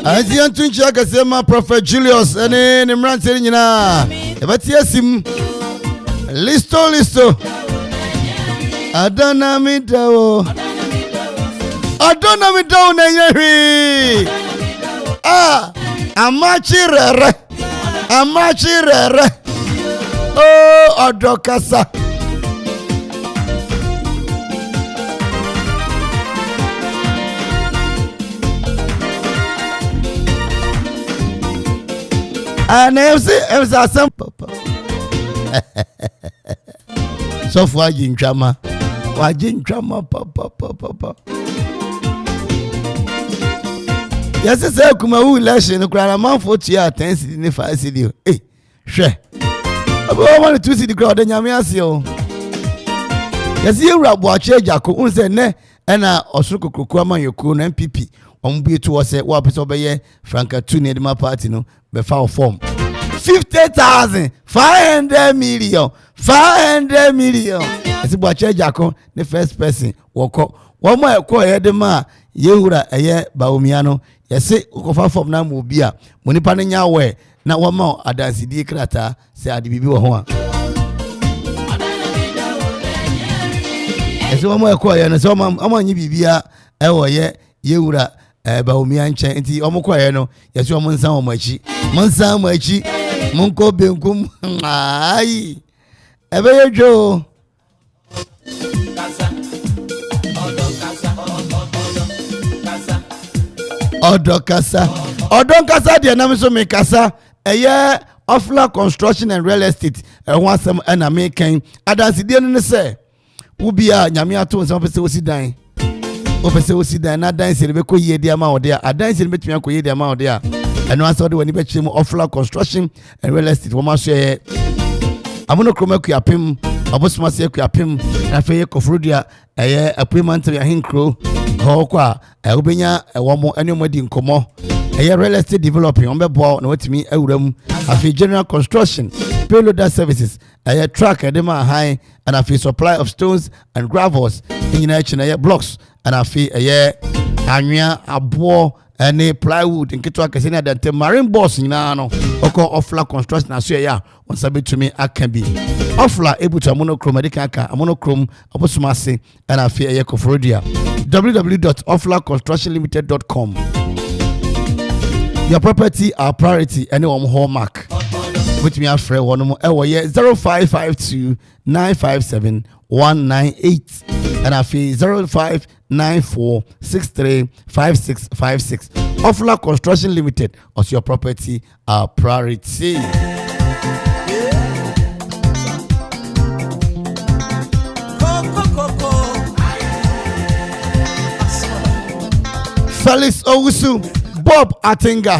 Azian Tuncha Kasema Prophet Julius ene ne mranse nyina ebati asim listo adana midawo na yehi amachirere oh odokasa and MC some papa. So far, Jin drama, papa. Yes, it's a Kuma who election, Amanfo to your 10 city in the 5 city. Eh, sure. I want to see the crowd and Yamiasio. Yes, you rap watch Jaco, Unse, and also Kukuama, your coon MPP. On be to us, what is over here, Franca Tuni, my party, no, before form 50,500 million. As about Jaco, the first person, walk up. One more call Edema, Yura, a year, Baumiano, yes, Okofa from Namubia, Munipania way, now one more, a dance the crata, say I did be one. As one more call, and so I'm on you, Bibia, Ewa, Yura. Baumianche nti omukwaye no yesu omunsan omachi munsan omachi munko benkum ai ebeye jo odokasa de na so me kasa eye Ofla Construction and Real Estate wansam na me kan adansi de no se wo bia nyame ato nsam pese osidan opese osidan na dan se be ko yedi ama ode a adan se be tumi ko yedi ama ode a eno asa ode wani be chire mu Ofla Construction and Real Estate wo ma so Amanfo abosoma se Akuapem na fe Kofrodia eye appointment ya hinkro ho kwa obenya wo mo ene mo di nkomo eye real estate developing on be bo na watimi awuram afi general construction payloader services eye track edema high and afi supply of stones and gravels in eye blocks and afi eye anwea abo any plywood in kitwa kase na dante marine boss nyina no oko Ofla Construction aso ya on sabe to me akambi Ofla able to monochrome aka monochrome abosoma se and afi eye Kofrodia www.oflaconstructionlimited.com. Your property, our priority, anyone hallmark. With me, Alfred, 0552 957 198 and I feel 0594 63 5656. Ofla Construction Limited, as your property, our priority. Felix Owusu, Bob Atinga,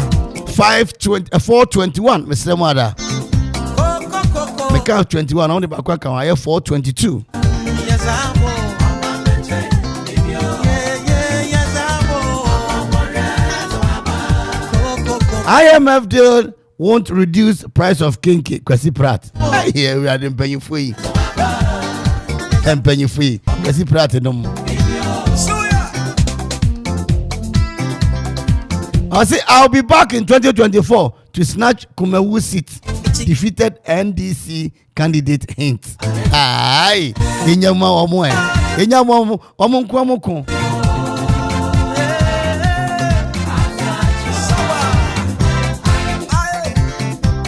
421, Mr. Mada. Make out 21, only back 422. IMF deal won't reduce price of kinky, Kwesi Pratt. Here we are in penny free. And penny free. Kwesi Pratt no. I say I'll be back in 2024 to snatch Kumewu seat. Defeated NDC candidate hint. Aye, inyama omo e. Inyama omo nko.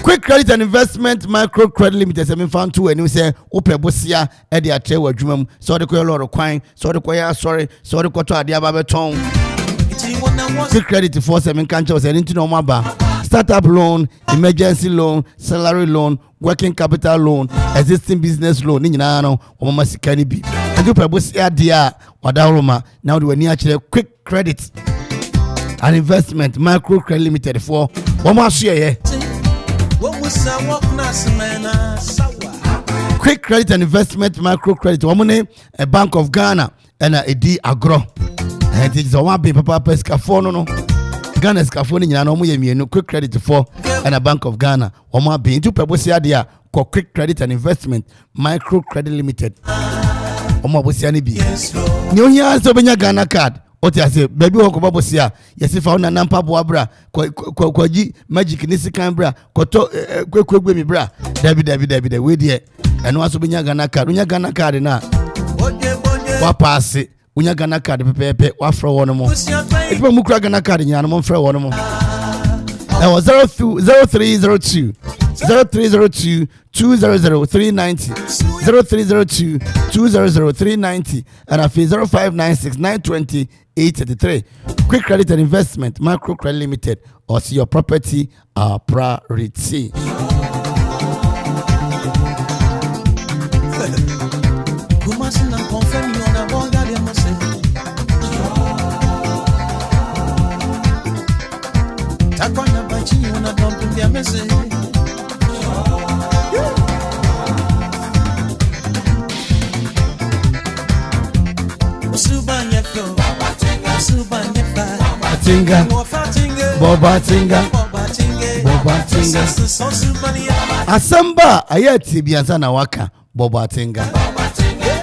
Quick Credit and Investment Micro Credit Limited se me found two and we say opebosia e dey atre wadwumam so de koy lord kwan so de koy sorry so de koto ade aba beton. Quick Credit for seven countries and into no maba. Startup loan, emergency loan, salary loan, working capital loan, existing business loan. Ni nyina no o mama sikani bi. And you pebos dia wadaroma now we near Quick Credit and Investment Micro Credit Limited for one more share. Quick Credit and Investment Micro Credit. One a Bank of Ghana and a D Agro. And it's a one be papa pescafo no. Ghana's Cafoni no mu yemi Quick Credit for and a Bank of Ghana. Oma be into pebosia dia ko Quick Credit and Investment Micro Credit Limited. Oma bosia ni bi. Nyo hia so benya Ghana card. Oti ase baby wo ko bosia. Yesi fa una nampa boabra ko ji magic ni sikan bra ko to kwekwe mi bra. Dabi we die. Eno aso benya Ghana card. Unya Ghana card na. Wa pass unya Ghana card pepepe wa fra wono mo ekipa mu kura Ghana card nyana mo fra wono mo e was 0302 200 390 0302 200 390 and a fee 0596 920 833. Quick Credit and Investment Micro Credit Limited, or see your property our priority. Boba Tinga. Asamba ayeti bianza na waka Boba Tinga.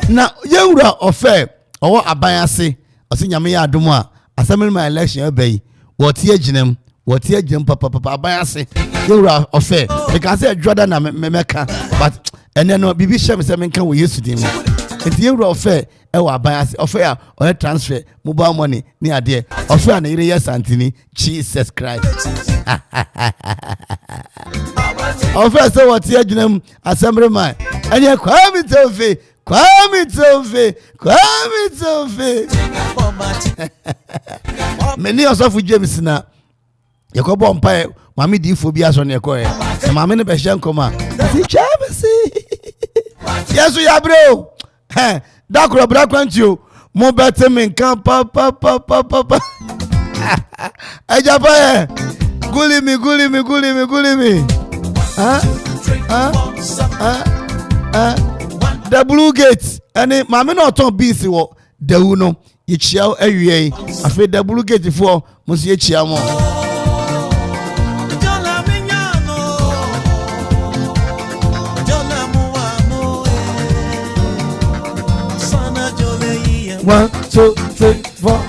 Na yewura ofe owo abayase osinyame ya adomu a assembly my election ebei wotie ginem papa abayase yewura ofe because adwada na memeka but ene no bibi shem se menka wo Yesu dim enti yewura ofe ewa abayase ofe a o transfer mobile money ni ade ofe a na ire yes antini Jesus Christ ofe so wotie ginem assembly my ene kwami tofe many of James na yakobo mpa mami di phobia so na ekoye mami ne be hye nkoma si James yesu ya bro dakro bra kwantio mo bete men kan papa ajaba guli mi the blue gate and mama no ton beans wo the uno yichia awie afi the blue gate for musie chia mo One, two, three, four.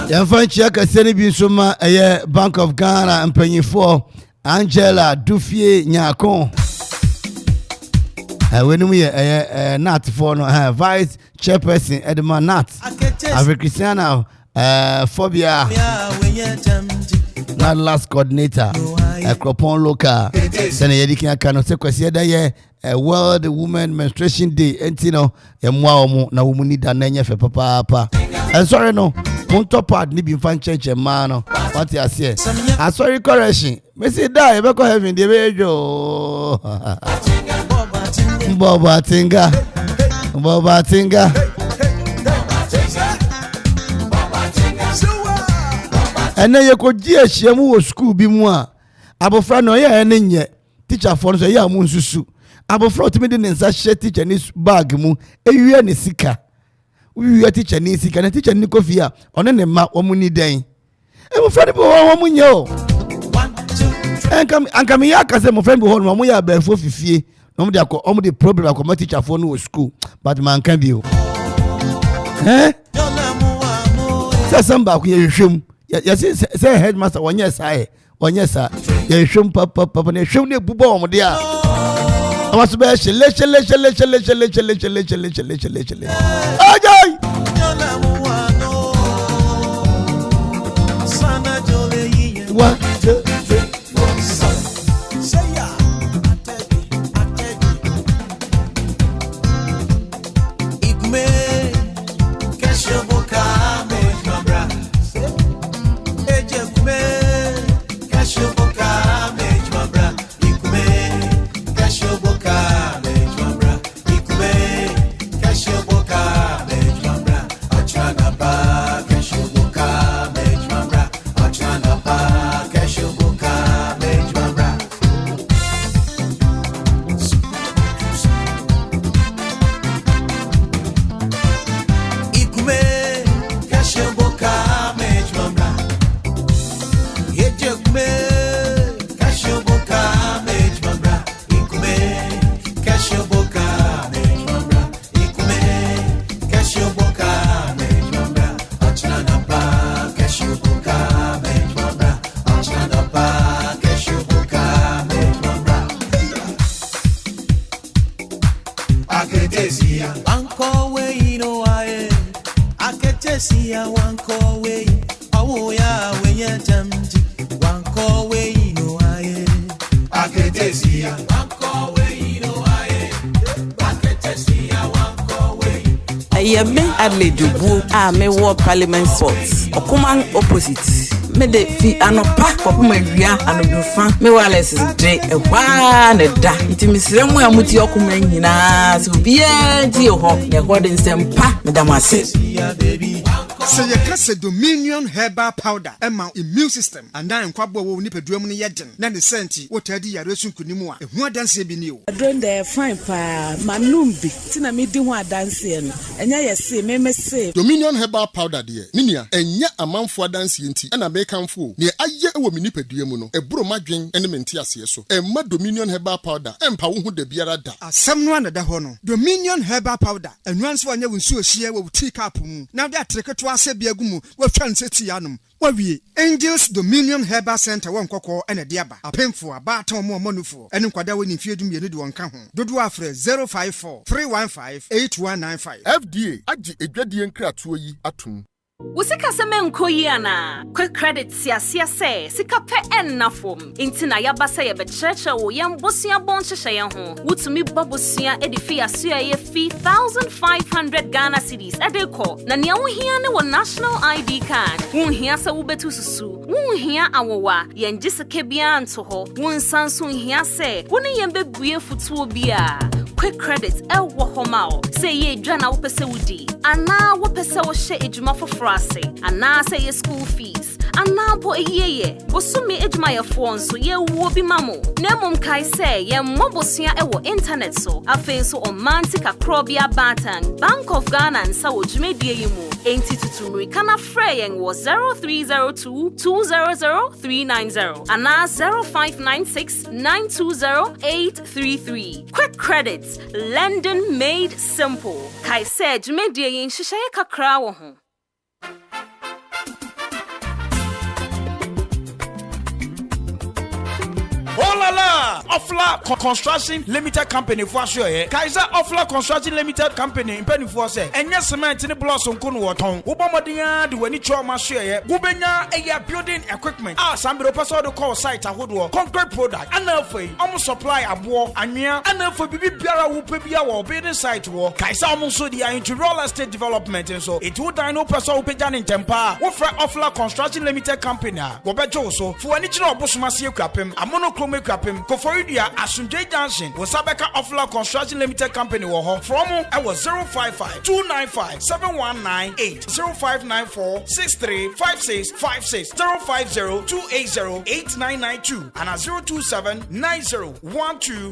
Yɛmfa nkyia kɛseɛ no bi nso ma ɛyɛ Bank of Ghana mpanyinfoɔ Angela Dufie Nyako. Wenum yɛ Nat for no Vice Chairperson Edema Nat. Ave Christiana Phobia. Not last coordinator Akropong local. Sene yɛdi aka no sɛ kwasi da yɛ World Women Menstruation Day. Entino yɛmmoa omo na wo mu ni da na nyɛ fɛ papa. Sorry no. Punto part ni bi fan change man no. What you say? Sorry correction. Me say die be go heaven dey be jo. Boba tinga. Ene ye ko di ehia mu wo school bi mu a. Abofra no ye ene nye. Teacher for no say ya mu nsusu. Abofra otimi de nsa hye teacher ni bag mu. Ewie ne sika. We are teacher ni sika na teacher ni kofia one ne ma wo mu ni den e mo friend bo wo mu nyo anka me ya ka se mo friend bo ho no mo ya ba fo fifie no mo de akọ o mo de problem akọ teacher for no school but man kan bi o say samba ku ye hwem ya say headmaster wonye sa ye hwem papa ne hwem ne bubo wo mo de a awaso be chele ajay 1 2 3 4 say ya Ikume kashoboka me mabra eje kume kashoboka me mabra ikume kashoboka me mabra ikume kashoboka me mabra achana ba kashoboka me mabra achana ba kashoboka me mabra ikume kashoboka me mabra eje kume kashoboka me mabra ikume kashoboka me mabra ikume kashoboka me mabra achana ba kashoboka me mabra achana ba kashoboka me mabra aketesia anko we no aye aketesia wanko we awo ya we yetamji wanko we no aye aketesia wanko we no aye aketesia wanko we Ayame Adledubu a me war Parliament Sports. Okoman opposite. Me de fi anopa kopuma wia anodufan me wireless de ehwa ne da iti misremu ya muti okuma nyina so bia di ho ne godin sempa me da mase Say you can say Dominion Herbal Powder, Emma immune system, and then Quabo will nip a drum in Yadden, then the senti, what I did, Yaresun Kunimua, and what dance be new. I don't dare fine pa, Manumbi, Tina me do what dancing, and I say, me say Dominion Herbal Powder, dear, Ninia, and ya Amanfo dancing tea, and a bacon fool, near a year with nip a duemuno, a broom drink, and a mentias so, and mud Dominion Herbal Powder, and Pau de Biarada. Someone at the honor. Dominion Herbal Powder, and once one you will sue share with tea cap. Now that trick to us. Biagumu we transeti yanum wawie Angels Dominion Herbal Center won kokko ene diaba apemfo abaton mo manufo ene kwada woni fiedum ye ne de wonka ho dodo afre 054 315 8195 FDA agi edwadie nkratoɔ yi atum Usika seme nkoyi ana quick credit siasia se sika pe ennafom intina yabasa ye becheche wo yembosia bonchehye ye ho wutumi bobosia edifi asua ye fee 1500 Ghana cedis edeko na nia wo hia ne wo national ID card wo hia se wo betu susu wo hia awowa ye ngiseke bia nto ho wo nsanso hia se wo ne yembebue futuo bia quick credit ewo homao se ye dwana wo pese wudi ana wo pese wo hye ejuma frase ana say your school fees ana po eyeye bosumi ejuma ye fo nso ye wo bi mamo na mum kai say ye mobosua ewo internet so afen so omantic akrobia batan Bank of Ghana nsa wo dwumedie yi mu enti tutumri kana freyen wo 0302 200 390 ana 0596 920 833 quick credits lending made simple kai say dwumedie yi nhyehyɛ kakra wo ho Oh la la! Ofla Construction Limited Company for sure. Kaiser Ofla Construction Limited Company in Penny for say. And yes, cement in the blossom kun waton. Ubomodia do any trauma share. Gubenya a building equipment. Some person to call site a hoodwo. Concrete product. Amanfo almost supply a war. Anya Amanfo bibi biara wo pebia wo building site wo. Kaiser almost so dia into real estate development and so. It would dino person upejan in tempa. Wo fra Ofla Construction Limited Company. Wo bejo so. For any job Bosumasi Akuapem. Monochrome Akuapem, Koforidua, Asunjay Junction, Wasabeka Ofla Construction Limited Company, from I was 055 295 7198 0594 635656 050 280 8992 and 027 90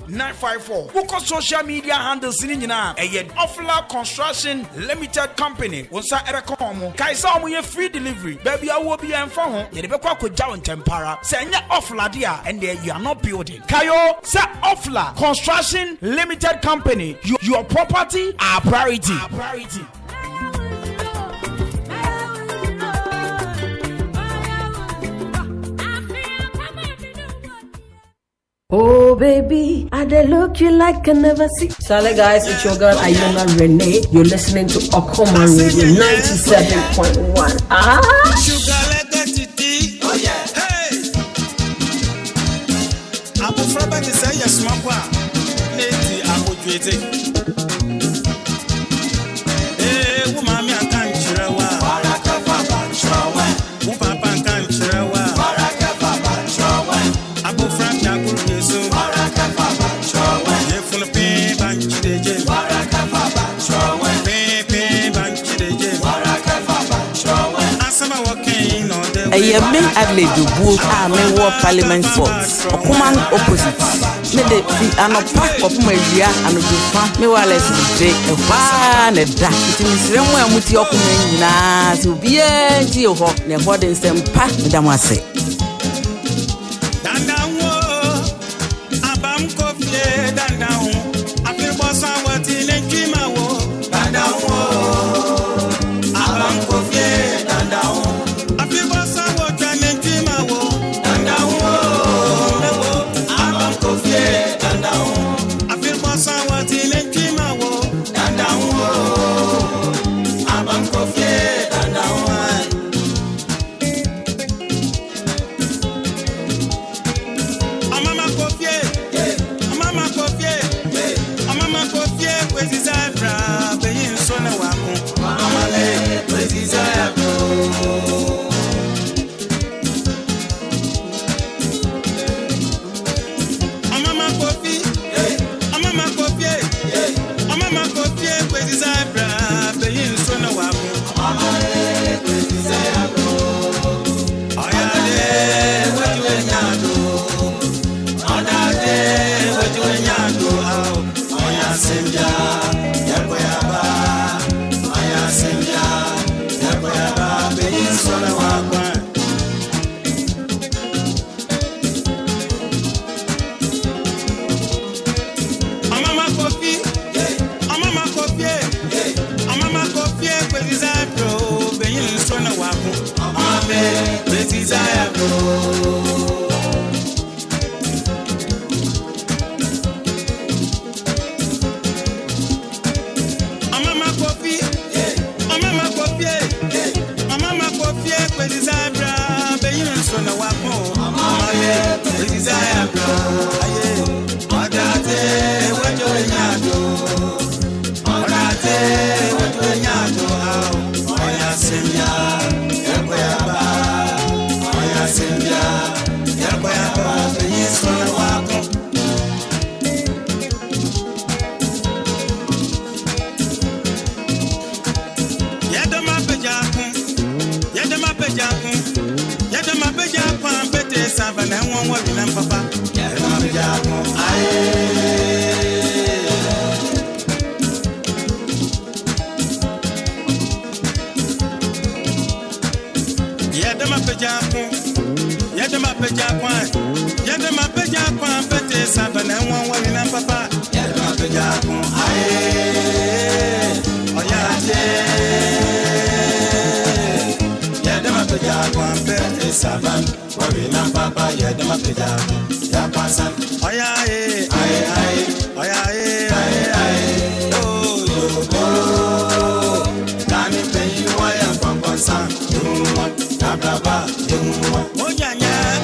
954. Book social media handles in a Ofla Construction Limited Company. Once I erekomo, Kaisa mo free delivery. Baby, I will be informed. Yedebekwa ko jaw tempara. Senya Ofla dia and you are not building. Kayo, say Ofla Construction Limited Company. Your property, our priority. Our priority. Oh baby, I dey look you like I never see. Saleh guys, it's your girl Ayona Renee. You're listening to Okoman Radio 97.1. Sugar like a titi. Oh yeah. Hey. Abu Fraba is a yes, Mapa. Nati Abu Twete. Hey, woman, I can't shrewa. Baraka Papa Shrawa. Papa can't shrewa. Baraka Papa Shrawa. Abu Fraba Gurgesu. Baraka Papa Shrawa. Yefun Pay Banchi Deje. Baraka Papa Shrawa. Pay Banchi Deje. Baraka Papa Shrawa. Asama walking on the way. Me Adelaide Dubu, me war Parliament Sports. Okoman opposite. Me de fi anopa kopuma ewia anodufa me wireless de ewa ne da. Ti misremu amuti okumen nyina so bia nti ho ne ho de sempa medam ase. Dandawo abam kofie dandawo afir bosa wati ne kimawo dandawo abam kofie dandawo afir bosa wati ne kimawo dandawo abam kofie dandawo afir bosa wati ne kimawo dandawo abam kofie dandawo. Saban Orina Papa, Yedama Pija, Yapasan, Ayae, Ayae, Ayae, Ayae, oh, Nani pay you, I am from Ponsan, Baba, oh, yeah,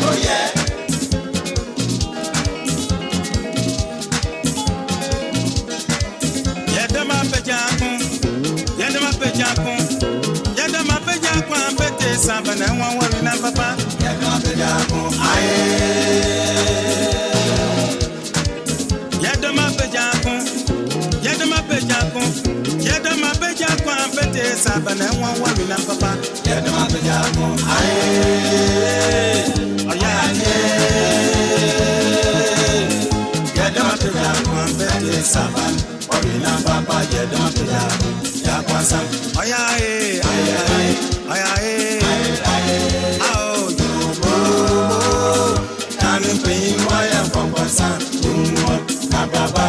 oh, yeah. Yedama Pejakun, Yedama Pejakun, Yedama Pejakun, Pete Saban, and one word in Papa, Yedama Pejakun, aye. Yedama Pejakun, Yedama Pejakun, Yedama Pejakun, Pete Saban, and one word in Papa, Yedama Pejakun, aye. Oh, yeah, Yedama Pejakun, Pete Saban. Orina Papa, Yedama Pija, Yakwasam, Ayae, Ayae, Ayae, oh, you can pay why I'm from Ponsan, Baba,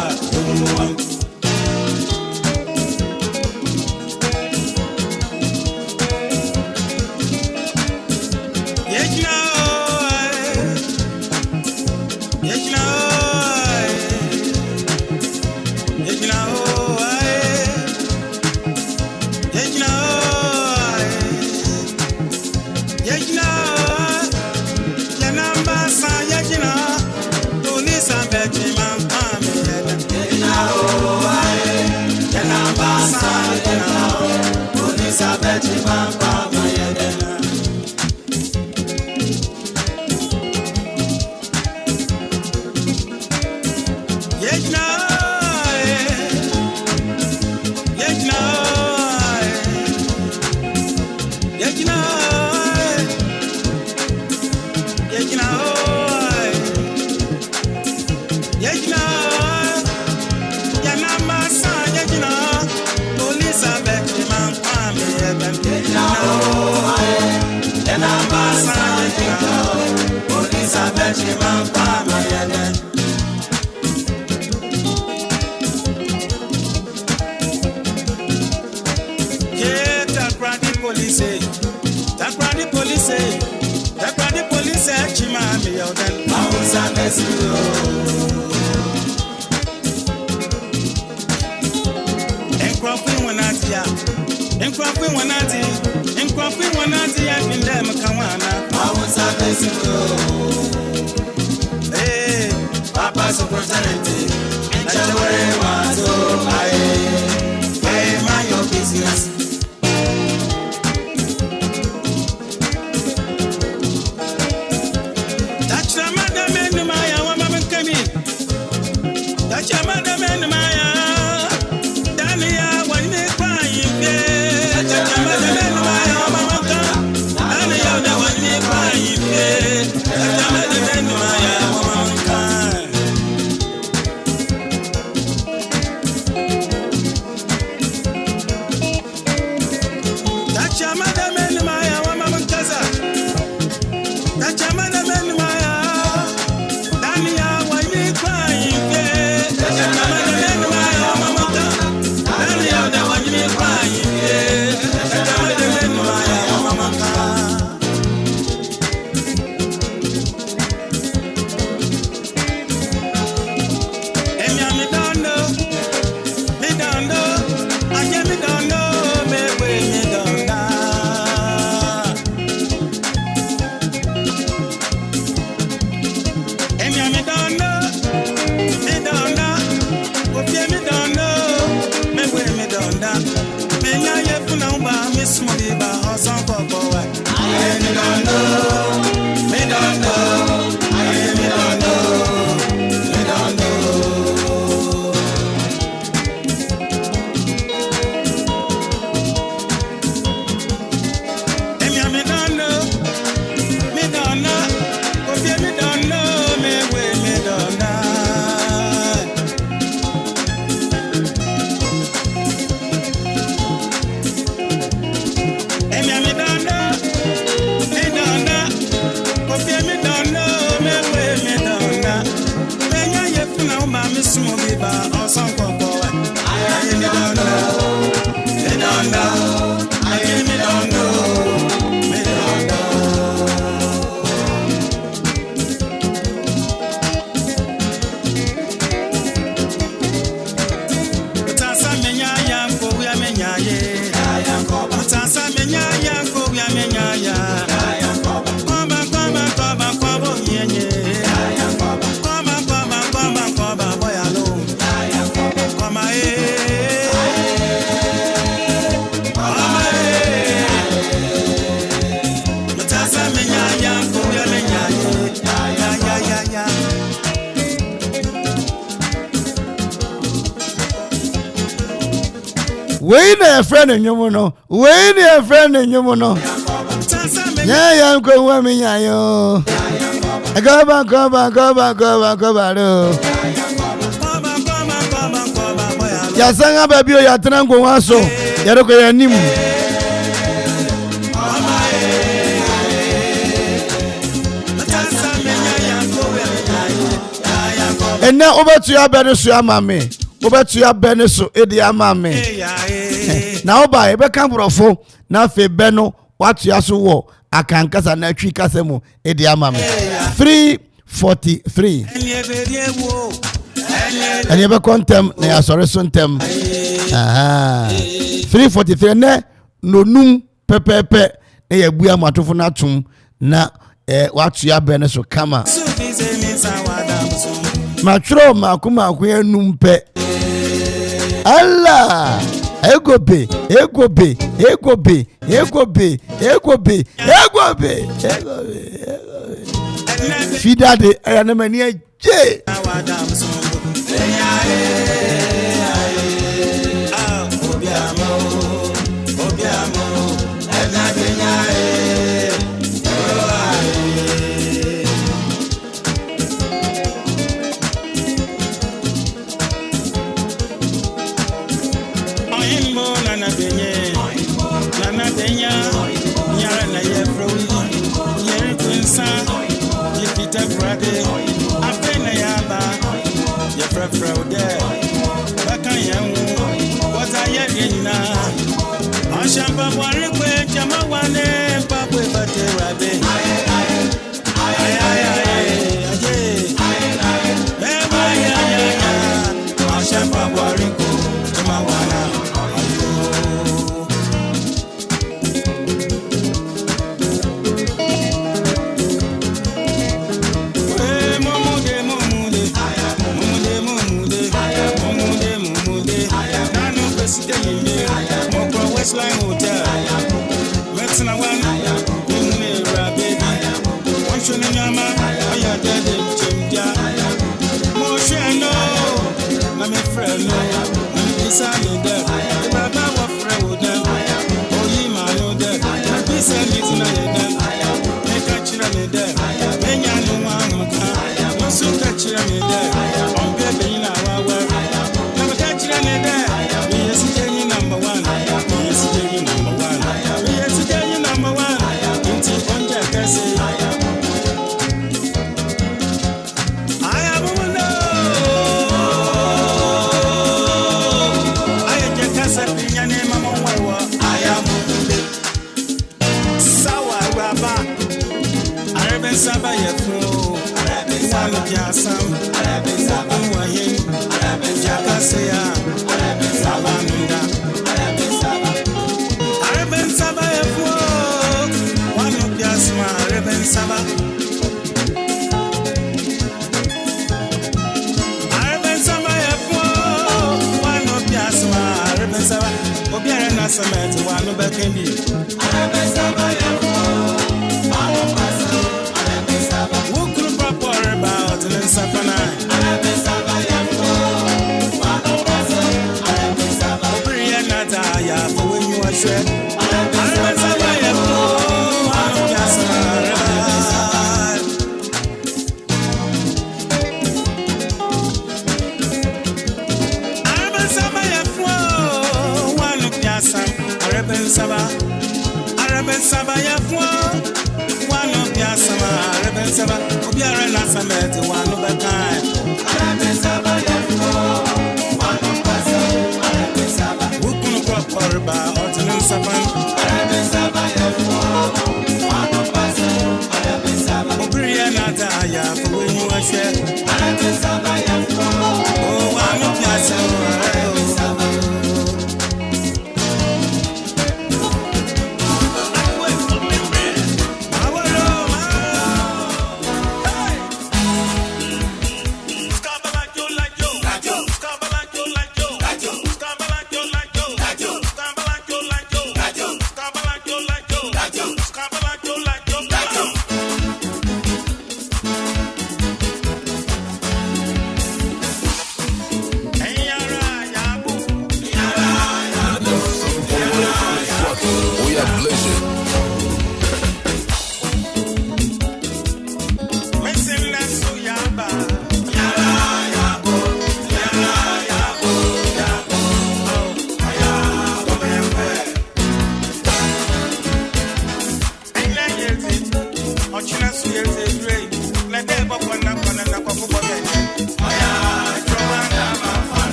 We a friend in Yomono. We a friend in Yomono. Yeah, I'm going with me. Go back. Yasanga baby, ya trango waso. Yaroko ya nimu. And now over to your benesu, mammy. Over to your benesu, Edia mammy. Now by Bekambrofo, now fe Beno, what you also wore. I can cast a tree casemo, Edia mammy. 343. And you ever contem, they are sorry, son tem. 343 ne no num pepepe na ya bua matofo na tum na watu ya bene so kama matro makuma akwa num pe Allah egobe fidade ayana mani je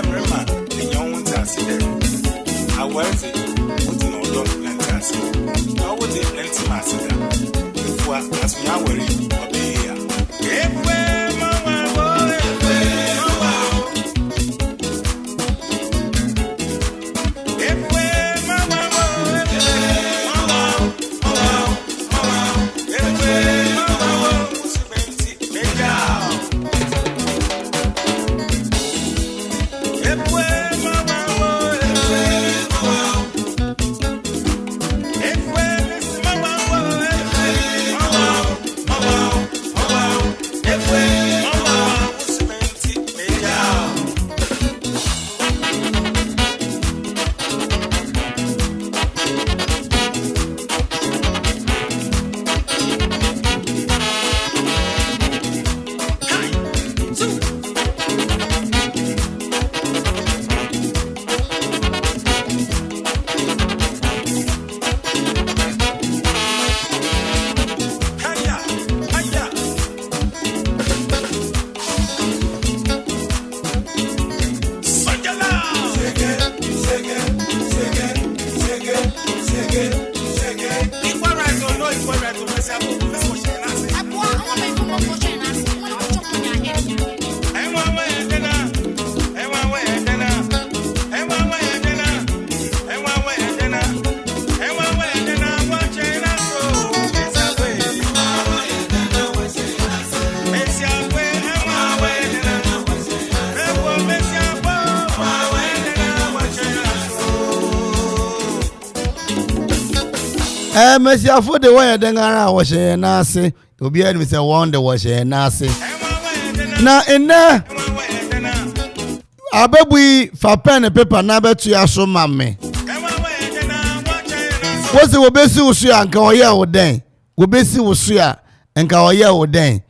Barima, the young ones are seated. I was it, put in all of Lantas. I was it, Lanty Master. Before, as we are worried, or be here. Messi afọ de waya dengara wo she na ase obi anu se won de wo she na ase na ene ababui fa pen and paper na betu ya so mamme wo se wo besi usu anka oye wo den wo besi usu ya anka oye wo den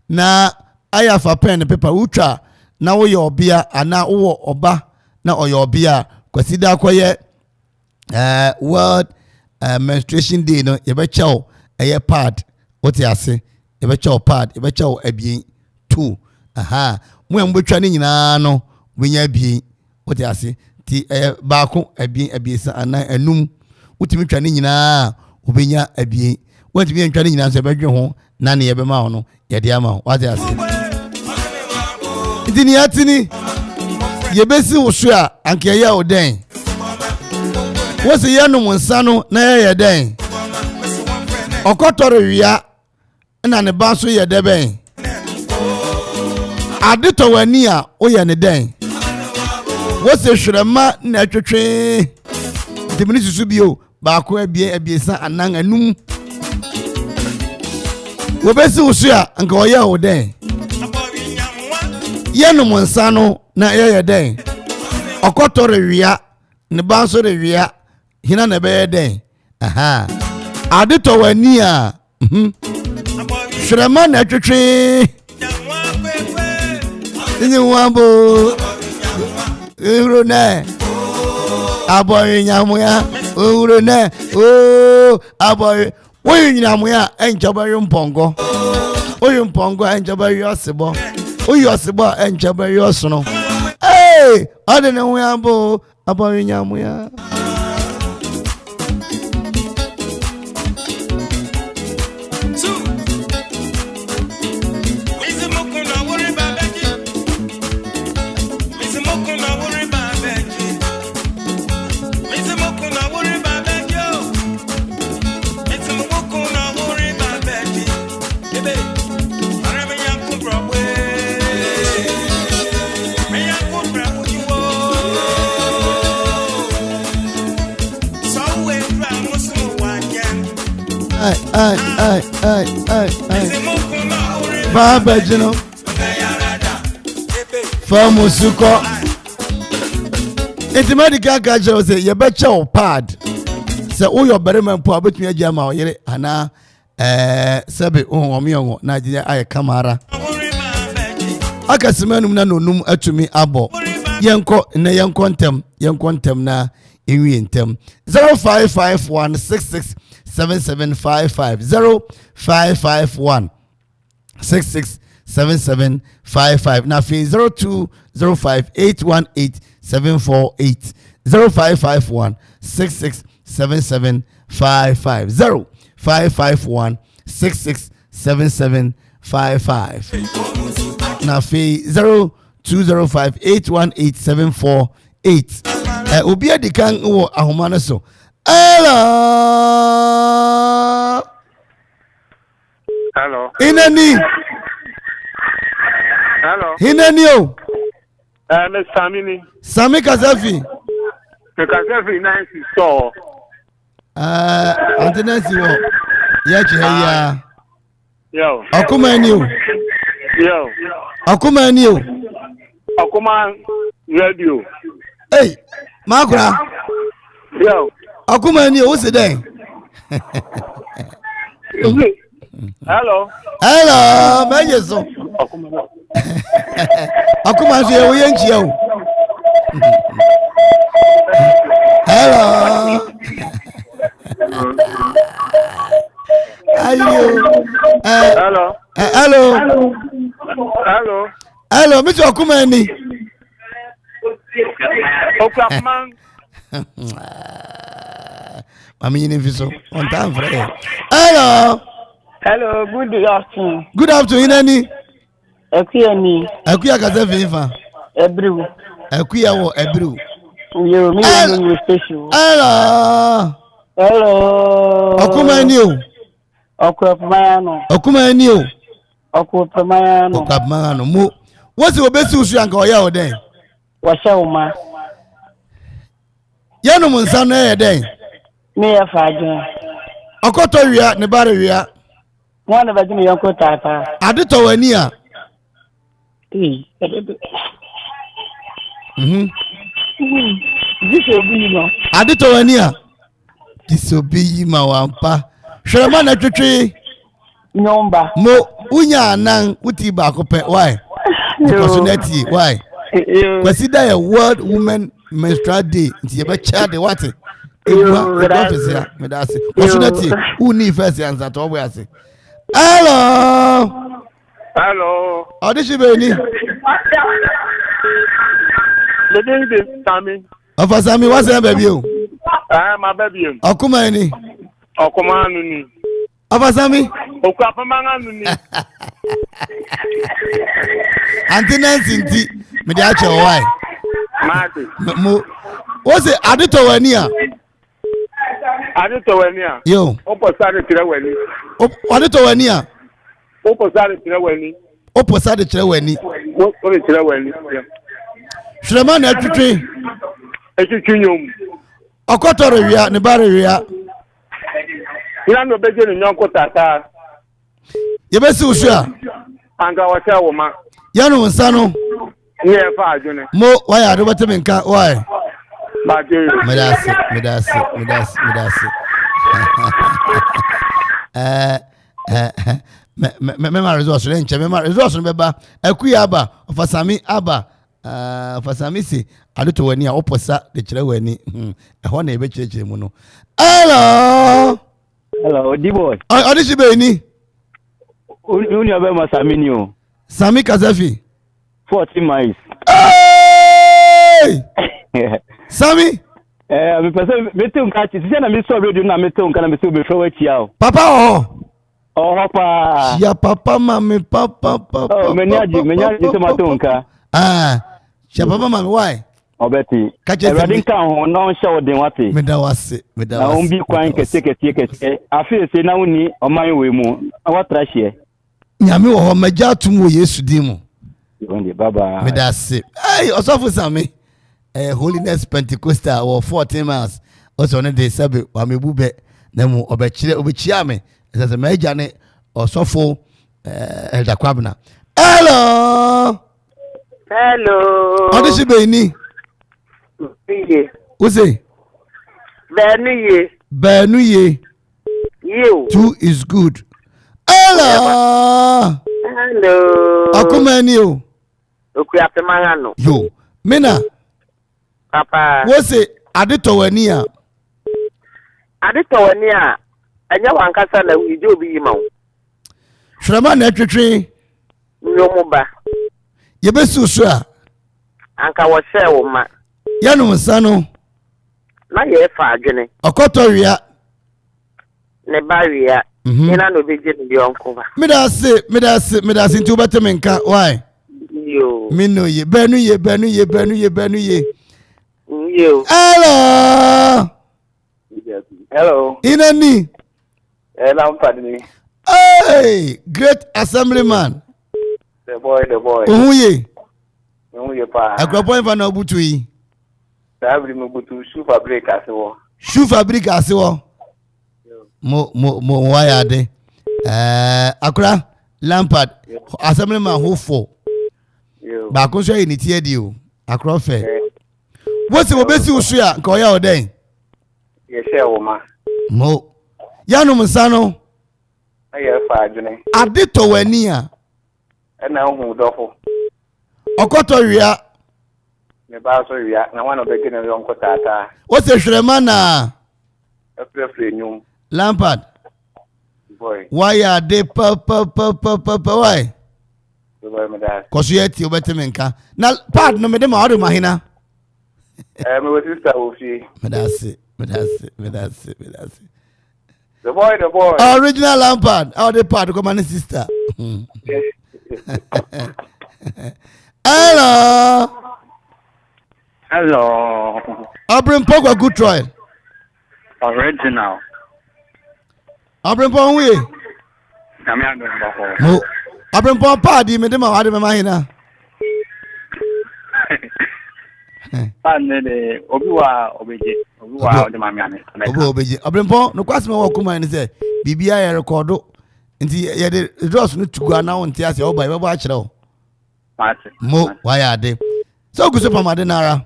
na aya fa pen and paper utwa na wo ye obia ana wo oba na oye obia kwasida akoye world menstruation day no you bet chow a pad what you say you bet chow pad you bet chow a being 2 aha when we training no when you be what you say ti bako a being a bisa and enum what you training na ubenya a being what you be training na se bedwe ho na ne yebe ma no ye de ama what you say itini atini ye besi wo so a anke ya oden what's the yano Monsano na ya den? Okotoria and an basso ya debe. Adito wania o ya ne den. What's the shrema natural train? The minister subio, Bako ebie ebiesa anang anum. Wobesi usia and go ya o den. Yano Monsano na ya den. Okotoria ne basso de ria. Hina na be den aha adito wani a shrema na twetwe ni wambo uro na aboy nyamuya uro na o aboy wo nyamuya enjaba yompongo oyo mpongo enjaba yosebo oyo osebo enjaba yosono eh ade na wambo aboy nyamuya Baba Jino Famusuko It's medical gadget say you bet your pad. Say all your Barima po abetumi agama oyere ana sebe omi Nigeria ay kamara akasemanum na nonum atumi abo yenko na yenko ntem na enwi ntem 0551667755 0551667755 na fi 02058186 748 0551 667755 0551 667755 na fe 0205 818748 obi adikan wo ahoma no so Hello. Inani. Hello. Inani o. Miss Samini. Sami Kasafi. Kasafi Nancy so. Auntie Nancy wo. Ya ya. Yo. Okoman o. Yo. Okoman o. Okoman radio. Hey, Makura. Yo. Okoman o, what's the day? Hello. Hello, Mayeso. Okoman so ye yenchi o. Hello. Hello. Hello. Hello. Hello, Mr. Okoman. Okoman. Mami ni fiso. On time for it. Hello. Hello, good afternoon. Good afternoon, Nani. Ekuya ni. Ekuya Kasafi fa. Ebru. Ekuya wo Ebru. Yo, me no station. Hello. Hello. Okoman o. Akuffo. Okoman o. Akuffo. Okuffo mo. What's the best usu anka oya o den? Washa uma. Ya no munsa no e den. Me ya faje. Okoto wia ne bare wia. Mo na baji me yonko tata. Adeto wani a. Adeto wani a. Disobi ma wampa. Hwerema na twetwe. Nyomba. Mo unya anan uti ba kope why? Opportunity why? Consider a World Women Menstrual Day. Nti ye be cha de what? Office ya me da se. Opportunity uni first answer to we ase. Hello. Hello. Audition be ni. The name is Sammy. Ofa Sammy, what's your baby o? My baby. Okoman ni. Okoman ni. Ofa Sammy. Okuffo ni. Auntie Nancy nti me dey ache why? Mate. Mo what's it adeto wani a? Adeto wani a. Yo. Opposite tire wani. Adeto wani a. Opposite tire wani. Opposite tire wani. O tire wani. Hwerema na twetwe. Etwetwe nyom. Okotoro wia ne bare wia. Ina no beje ne nyonko tata. Ye besi usu a. Anga washa wo ma. Ya no nsa no. Ni e fa adwene. Mo why ado betem nka why? Ba de. Medasi. Me resource le nche me resource no beba. Akuya aba, ofasami aba. Ofasami si adeto wani a oposa de kire wani. Eho na ebe kire mu no. Hello. Hello, D-boy. Audition be ni. Uni abe masami ni o. Sami Kasafi. 40 miles. Hey! Sami? Me person mete unka chi. Sisi na me so radio na mete unka na me so be show chi ao. Papa oh. Oh papa. Ya papa mami papa. Oh menyaji to mate unka. Ya papa mami why? Obeti. Everything kan ho no show den wate. Me da wase. Na umbi kwan kete. Afi se na uni oman we mu. Awatra hie. Nyame wo ho magya tum wo Yesu din mu. Baba. Me da se. Hey, osofo Sami. Holiness Pentecostal or 14 miles. Also on the sabe wa mebube na mu obechia me. Say magya ne osofo Elder Kwabna. Hello. Audition be ni. Who say? Benuye. You. Two is good. Hello. Okoman o. Akuffo. Yo. Mena. Papa. Wo say adeto wani a? Adeto wani a. Anya wankasa na wije obi yima wo. Hwerema na twetwe. Nyomuba. Ye besu so a. Anka wo share wo ma. Yanu musano. Na ye fa adwene. Okotoria. Ne baria. Ina no beje ni onko. Medase nti ubatelenka. Why? Yo. Mino ye benu ye. Yo. Hello. Inani. Lampard. Hey, great assemblyman. The boy. Uhuye. Pa. Akropong na obutu yi. Sabri mo butu shoe fabric asewo. Shoe fabric asewo. Mo waya de. Akra Lampard assemblyman who for. Ba ko so yi ni tie di o. Akra fe. Wo se wo besi usu ya nka oya oden. Ye share wo ma. Mo. Yanu musano. Aye fa adwene. Adito wani a. Na hu dofo. Okotoria. Me ba so wia na wan obege na yonko tata. Wo se hwrema na. Efrefre nyum. Lampard. Boy. Why are they pa why? Boy me da. Koso yeti obetimenka. Na pad no me de ma odo mahina. Me wo sister wo fi. Medase. The boy. Original Lampard. How the part come my sister. Hello. Abrim Pogwa good trial. Original. Abrim Pong we. No. Abrim Pong party me dem awade me mahina. Panne obiwa obeje. Obiwa de mamiane. Obeje. Abrim Pong no kwase me wo kuma ni say bibia ya recordo. Nti ye de dross no tugua na won ti ase obai bebo a kire o. Mo why are they? So go so pamade nara.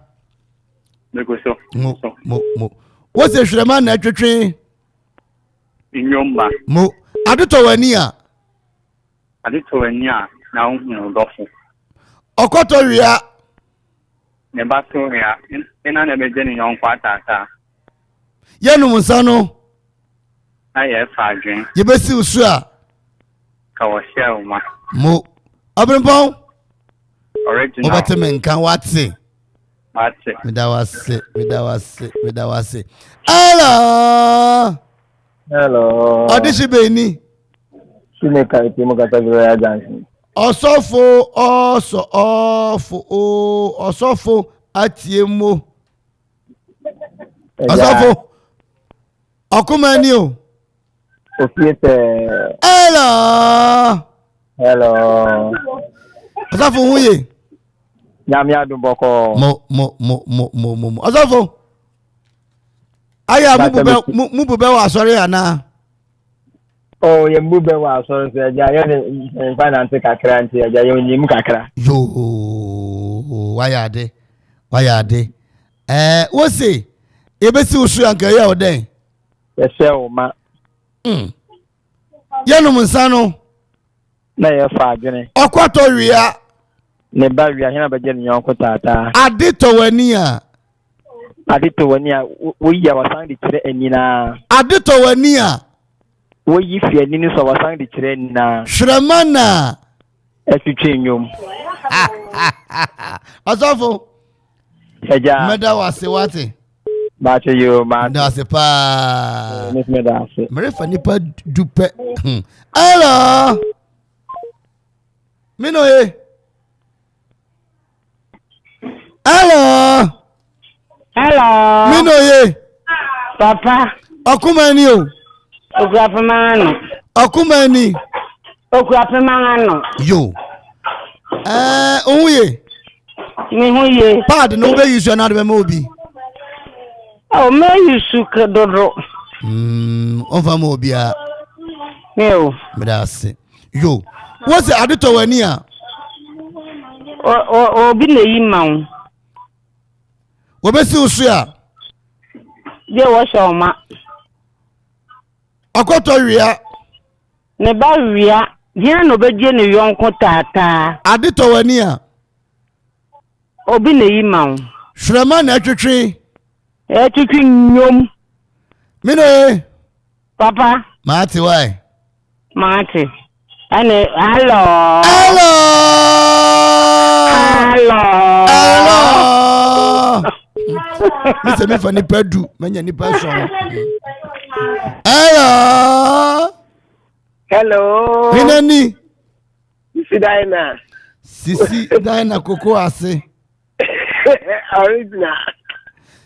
Negoso. Mo. What's the hwrema na twetwe? Inyomba. Mo. Adito wani a na hu dofo. Okotoria. Ne ba so ya. Ina na beje ni yonko atata. Yanu musano. Aye fa adwen. Ye besi usu a. Ka wo share uma. Mo. Abrimpong. Original. Obatelenka watse. Mate. Medawase. Hello. Audition beni. Chineka itimo kata vira dance. Osofo atiemo. Osofo. Okoman o. Ofiete. Hello. Osofo huye. Nyame aduboko. Mo. Osofo. Aya mubube wa asori ana. Oh, ye mubube wa asori se ja ye ne finance kakra nti ja ye onyim kakra. Yo. Wayade. Wo se ebesi usu anka ya oden. Ye se o ma. Yanu musano. Na ye fa adwene. Okwato wia. Ne ba wia hena ba je ne yonko tata. Adito wani a wo yi wasan di kire enina. Adito wani a wo yi fi enini so wasan di kire enina. Shramana. Etwetwe nyom. Osofo. Eja. Meda wase wate. Ba che yo ma. Da se pa. Meda se. Merefa nipa dupe. Hello. Mino ye. Hello. Mino ye. Papa. Okumani o. Okuapemano. Okumani. Okuapemano. Yo. Ohuye. Mi huye. Pad no be use na de me obi. Oh, me use dodo. Onfa mo obi a. Yo. Medase. Yo. What's the adito wani a? Obi na yi mawo. Wobesi usu a. Je wo shoma. Akoto wia. Ne ba wia, dia no beje ne yonko tata. Adito wani a. Obi na yi mawo. Hwrema na atwetwe. Etwetwe nyom. Mino e. Papa. Mati why? Mati. Ane hello. Me say me for nipa du, menya nipa so. Hello. Hello. Hinani. Sisi Diana Koko ase. Original.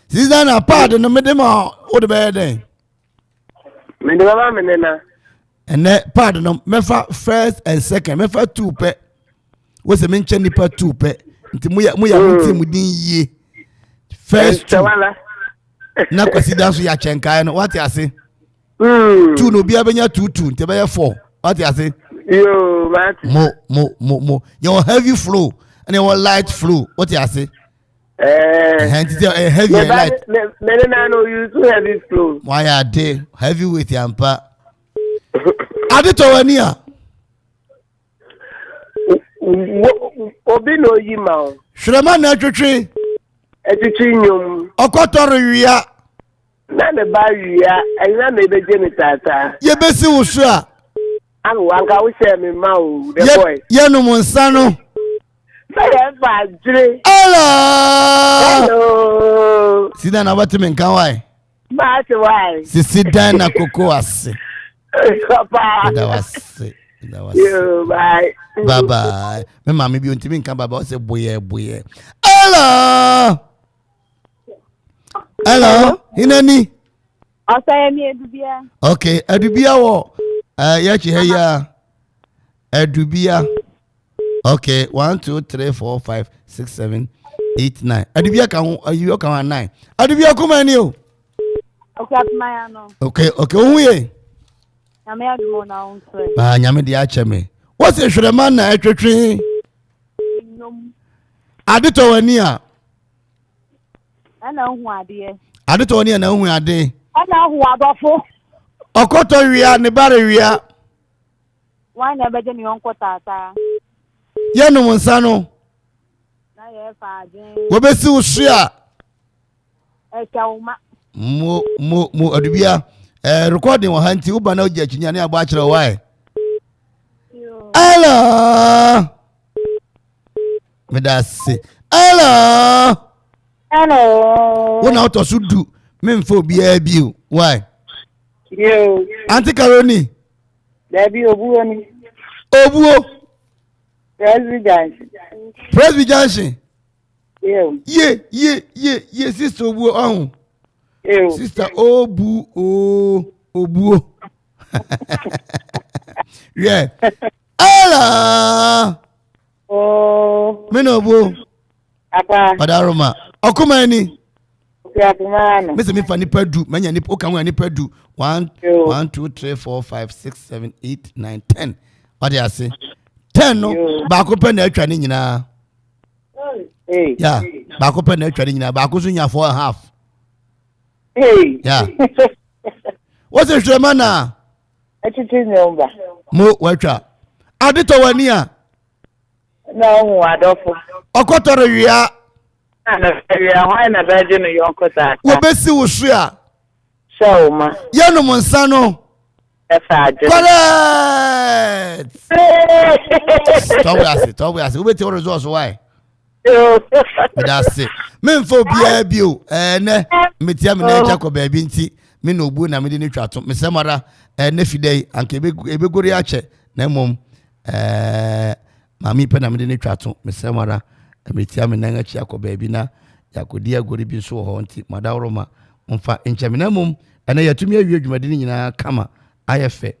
Sisi Diana pad no me dem o de be den. Me de baba me nena. And that pad no mefa first and second, mefa 2 pe. Wo se me nche nipa 2 pe. Nti mu ya muti mu din yie. First 2. Na kwasi da so ya chenkai no, what you say? 2 no bia benya 2 nti be 4. What you say? Yo, Matt. Mo. Your heavy flow and your light flow. What you say? Heavy and light. Nena no use heavy flow. Why are they heavy with yampa? Adito wania. Obi no yima. Shrema na twetwe. Etwetwe nyom. Okotoru wia. Na ne ba wia, ayina me beje ni tata. Ye besi wusu a. Anu wanka wo se me ma o, the boy. Ye no monsa no. Say fa jire. Hello. Sida na wati men kan why? Ba te why? Sisi dan na koko ase. Papa. That was Yo, bye. Bye. Me mama bi ontimi nkan baba o se boye. Hello. Hinani. Asaya mi edubia. Okay, edubia wo. Ya chi he ya. Edubia. Okay, 1 2 3 4 5 6 7 8 9. Edubia kan you kan 9. Edubia kuma ni o. Okay, atmaya no. Okay, hu ye. Nyame adumo na onse. Nyame de ache me. What's a shreman na etwetwe? Adito wani a. Ana hu ade. Adito wani na hu ade. Ana hu adofo. Okoto wia ne bare wia. Wan na beje ni onko tata. Ye no monsa no. Na ye fa ajen. Wo besi usu a. Chauma. Mo adubia. Recording wa hanti uba na oje chinya ne agba kire why. Hello. Me da se. Hello. Wona oto sudu me mfa obi a bi why? Yo. Auntie Caroni. Debi obuo ni. Obuo. Presby Junction. Yeah, sister obuo ohun. Sister obuo. Yeah. Hello. Oh. Me no obuo. Apa. Padaroma. Okoman ni. Okoman. Me se me fa nipa du, manya nipa okan nipa du. 1 2 3 4 5 6 7 8 9 10. What do you say? 10 no. Ba ko pe na atwa ni nyina. Yeah. Ba ko pe na atwa ni nyina. Ba ko so nya 4.5. Yeah. What's the shemana? Etiti nyomba. Mo watwa. Adito wani a. Na hu adofo. Okotoro wia. Na wia why na beje no yonko tata. Wo besi wo su a. Shauma. Ye no monsa no. Correct. Stop we ase. We beti results why? That's it. Me mfo bia bio. Ne metia me na chako baabi nti me no obu na me de ne twato. Me semara ne fidei anke ebegori ache na mom mami pe na me de ne twato. Me semara metia me na ngachi akọ baabi na yakodi agori bi so ho nti madawroma mfa enche me na mom ene yatumi awie adwumade ni nyina kama ayefe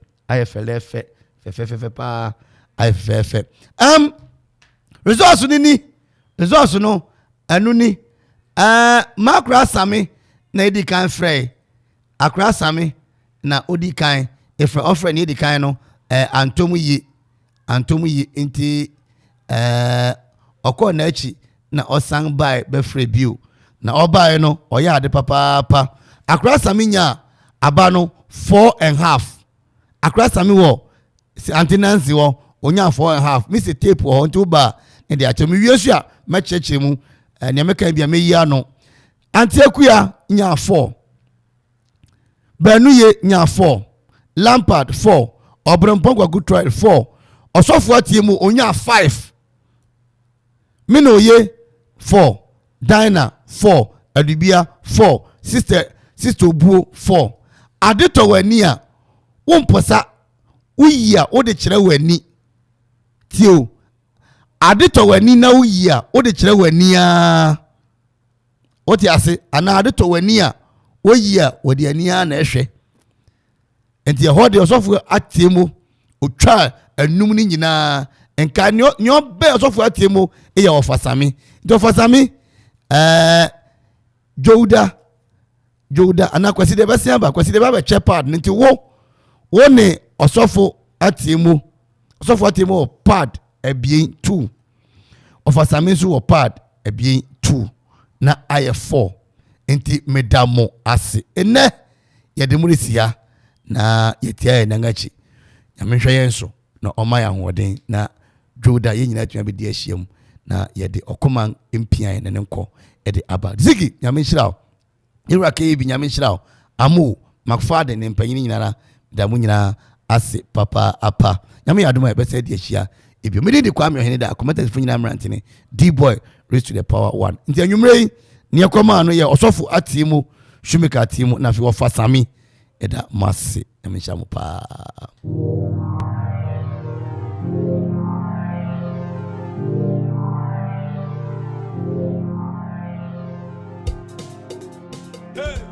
lefe fe pa ayefe resource no anu ni makra sami na edi kan frey akra sami na odi kan efre ofre ni edi kan no antomu yi nti okọ na echi na osan bai be free bio na obai no oya ade papa akra sami nya aba no 4.5 akra sami wo antenancy wo onya 4.5 mi se tape wo nti ba ne de acho mi wiesu a ma cheche mu ne me kan bia me yi ano antiekua nya 4 Benuye nya 4 Lampard 4 Obrempongwa good trial 4 Osofo atie mu onya 5 Minoye 4 Dina 4 adubia 4 sister obuo 4 adeto wani a womposa uyi a wode kyerɛ wani tio adeto wani na uyi a wode kyerɛ wani a wote ase ana adeto wani a woyi a wode ani a na ehwɛ enti ɛhɔ de ɔsɔfo atemu otwa anum ni nyinaa enka nyo be ɔsɔfo atemu eyɛ ɔfasame nti ɔfasame Jouda ana kwasi de besia ba kwasi de ba be chepad nti wo ne osofo atemu o pad ebien 2 ofasame so o pad ebien 2 na aye 4 nti medamo ase ene ye de murisia na yetia ye nangachi nyamenhwe yen so na oma ya hoden na Jouda ye nyina tuma be di ahyiam na ye de Okoman mpian ne nkɔ e de aba zigi nyamenhira Ira ke bi nyame hyira amu makfade ne mpanyini nyinara da mu nyina ase papa apa nyame yadoma e bese de ahia ebi me de Kwame Ohene Darko commentators nyina mrantene D-boy raised to the power 1 nti anwumre ne ekoma no ye osofo atemu shumika atemu na fi wo fasami eda masse nyame hyira mu pa Hey!